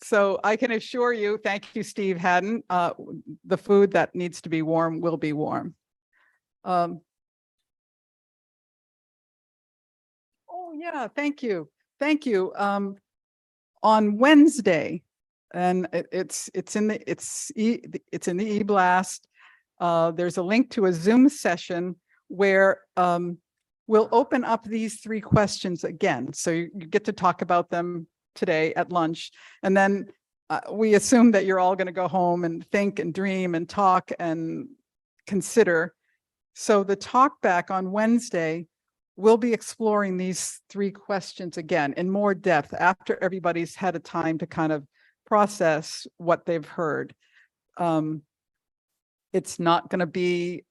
so I can assure you, thank you, Steve Haddon, the food that needs to be warm will be warm. Oh yeah, thank you. Thank you. On Wednesday, and it's in the e-blast. There's a link to a Zoom session where we'll open up these 3 questions again. So you get to talk about them today at lunch. And then we assume that you're all going to go home and think and dream and talk and consider. So the talk back on Wednesday, we'll be exploring these 3 questions again in more depth after everybody's had a time to kind of process what they've heard. It's not going to be,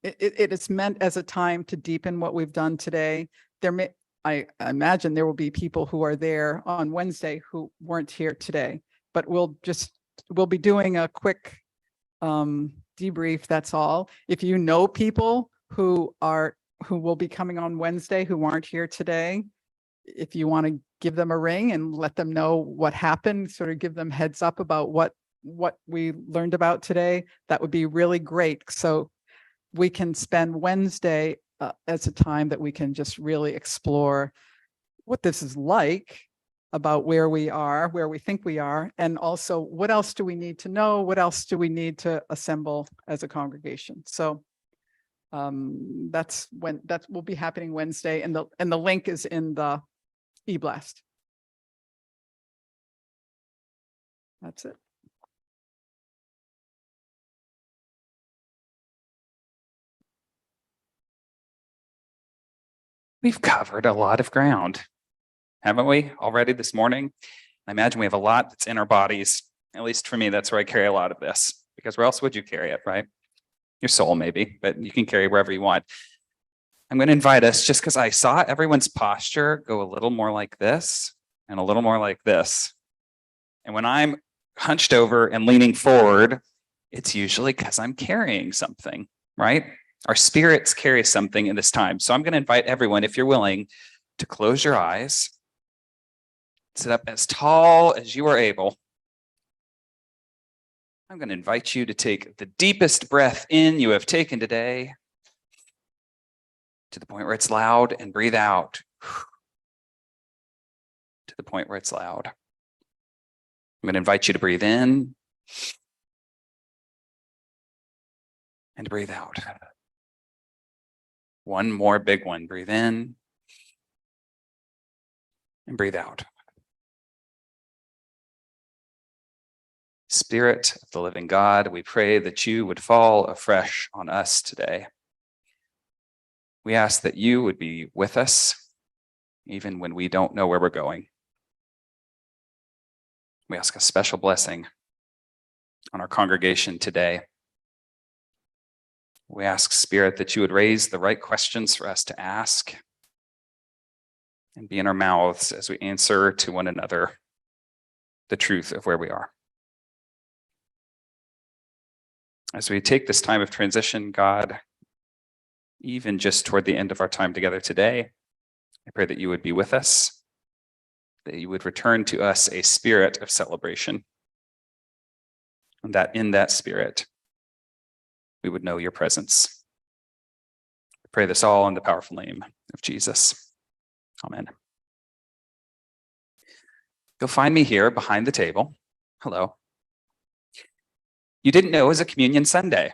it is meant as a time to deepen what we've done today. I imagine there will be people who are there on Wednesday who weren't here today, but we'll be doing a quick debrief, that's all. If you know people who will be coming on Wednesday who aren't here today, if you want to give them a ring and let them know what happened, sort of give them heads up about what we learned about today, that would be really great. So we can spend Wednesday as a time that we can just really explore what this is like, about where we are, where we think we are, and also what else do we need to know? What else do we need to assemble as a congregation? So that will be happening Wednesday, and the link is in the e-blast. That's it. We've covered a lot of ground, haven't we, already this morning? I imagine we have a lot that's in our bodies. At least for me, that's where I carry a lot of this, because where else would you carry it, right? Your soul, maybe, but you can carry wherever you want. I'm going to invite us, just because I saw everyone's posture go a little more like this and a little more like this. And when I'm hunched over and leaning forward, it's usually because I'm carrying something, right? Our spirits carry something in this time. So I'm going to invite everyone, if you're willing, to close your eyes, sit up as tall as you are able. I'm going to invite you to take the deepest breath in you have taken today, to the point where it's loud, and breathe out to the point where it's loud. I'm going to invite you to breathe in and breathe out. One more big one. Breathe in and breathe out. Spirit of the living God, we pray that you would fall afresh on us today. We ask that you would be with us, even when we don't know where we're going. We ask a special blessing on our congregation today. We ask, Spirit, that you would raise the right questions for us to ask and be in our mouths as we answer to one another the truth of where we are. As we take this time of transition, God, even just toward the end of our time together today, I pray that you would be with us, that you would return to us a spirit of celebration, and that in that spirit, we would know your presence. I pray this all in the powerful name of Jesus. Amen. You'll find me here behind the table. Hello. You didn't know it was a communion Sunday.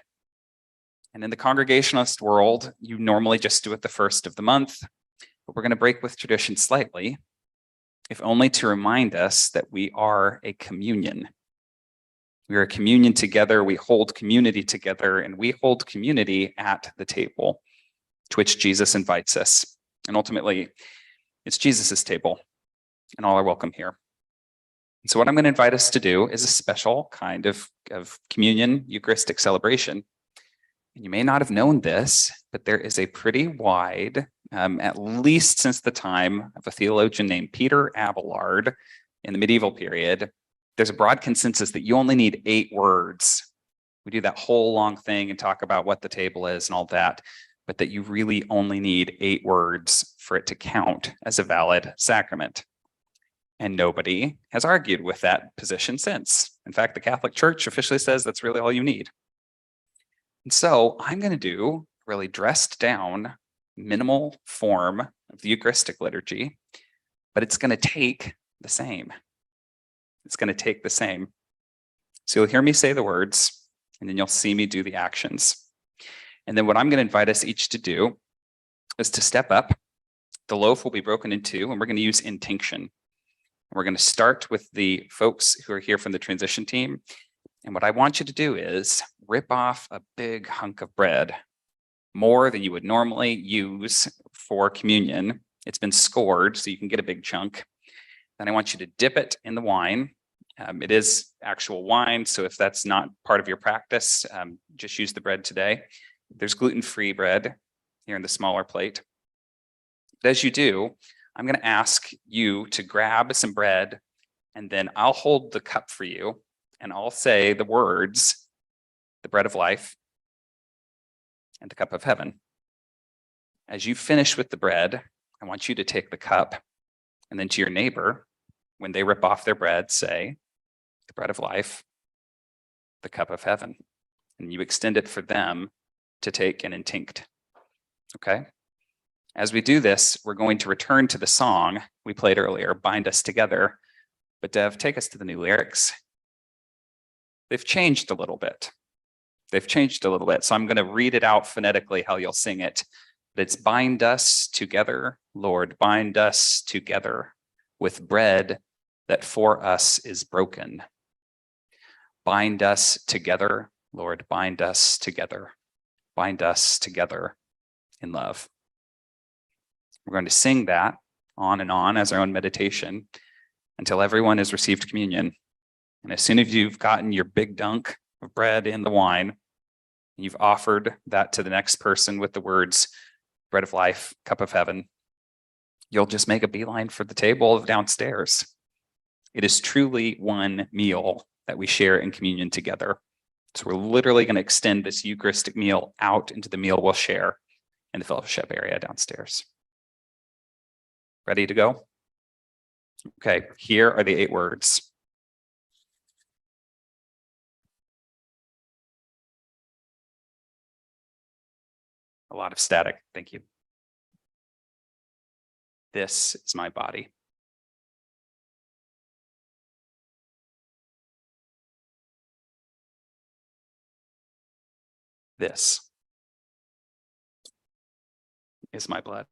And in the Congregationalist world, you normally just do it the first of the month, but we're going to break with tradition slightly, if only to remind us that we are a communion. We are a communion together, we hold community together, and we hold community at the table to which Jesus invites us. And ultimately, it's Jesus's table, and all are welcome here. And so what I'm going to invite us to do is a special kind of communion Eucharistic celebration. And you may not have known this, but there is a pretty wide, at least since the time of a theologian named Peter Abelard in the medieval period, there's a broad consensus that you only need 8 words. We do that whole long thing and talk about what the table is and all that, but that you really only need 8 words for it to count as a valid sacrament. And nobody has argued with that position since. In fact, the Catholic Church officially says that's really all you need. And so I'm going to do a really dressed down, minimal form of the Eucharistic liturgy, but it's going to take the same. It's going to take the same. So you'll hear me say the words, and then you'll see me do the actions. And then what I'm going to invite us each to do is to step up. The loaf will be broken in 2, and we're going to use intinction. We're going to start with the folks who are here from the transition team. And what I want you to do is rip off a big hunk of bread more than you would normally use for communion. It's been scored so you can get a big chunk. Then I want you to dip it in the wine. It is actual wine, so if that's not part of your practice, just use the bread today. There's gluten-free bread here in the smaller plate. But as you do, I'm going to ask you to grab some bread, and then I'll hold the cup for you, and I'll say the words, the bread of life and the cup of heaven. As you finish with the bread, I want you to take the cup, and then to your neighbor, when they rip off their bread, say, the bread of life, the cup of heaven. And you extend it for them to take and intinct. Okay? As we do this, we're going to return to the song we played earlier, Bind Us Together. But Dev, take us to the new lyrics. They've changed a little bit. So I'm going to read it out phonetically how you'll sing it. But it's bind us together, Lord, bind us together with bread that for us is broken. Bind us together, Lord, bind us together. Bind us together in love. We're going to sing that on and on as our own meditation until everyone has received communion. And as soon as you've gotten your big dunk of bread in the wine, you've offered that to the next person with the words, bread of life, cup of heaven, you'll just make a beeline for the table downstairs. It is truly one meal that we share in communion together. So we're literally going to extend this Eucharistic meal out into the meal we'll share in the fellowship area downstairs. Ready to go? Okay, here are the 8 words. A lot of static, thank you. This is my body. This is my blood.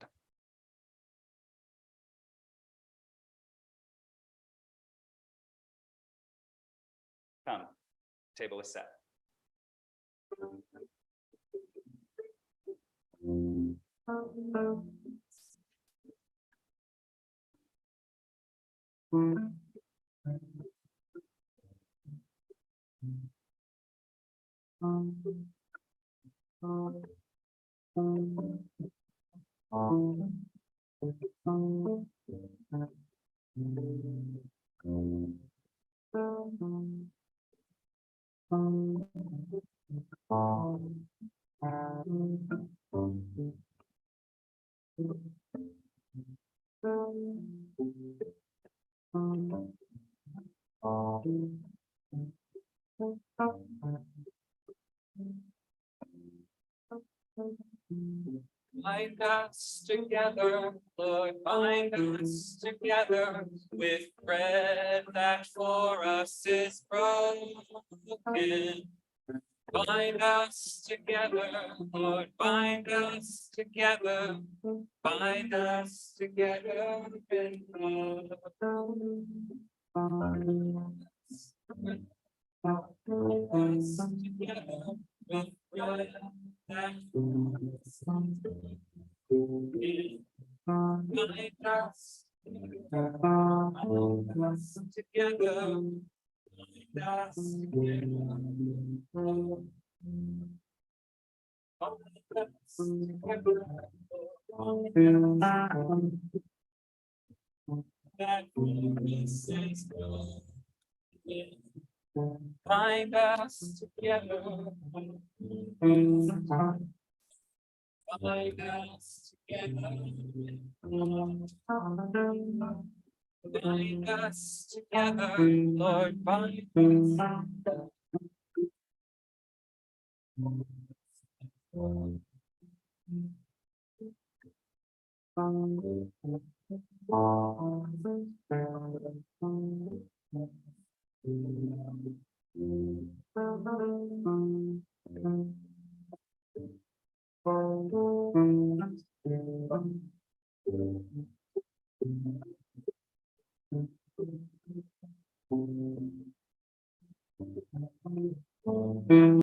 Come, table is set. Bind us together, Lord, bind us together with bread that for us is broken. Bind us together, Lord, bind us together, bind us together in love. Bind us together with bread that for us is broken. Bind us together, bind us together. Bind us together. Bind us together. Bind us together, Lord, bind us.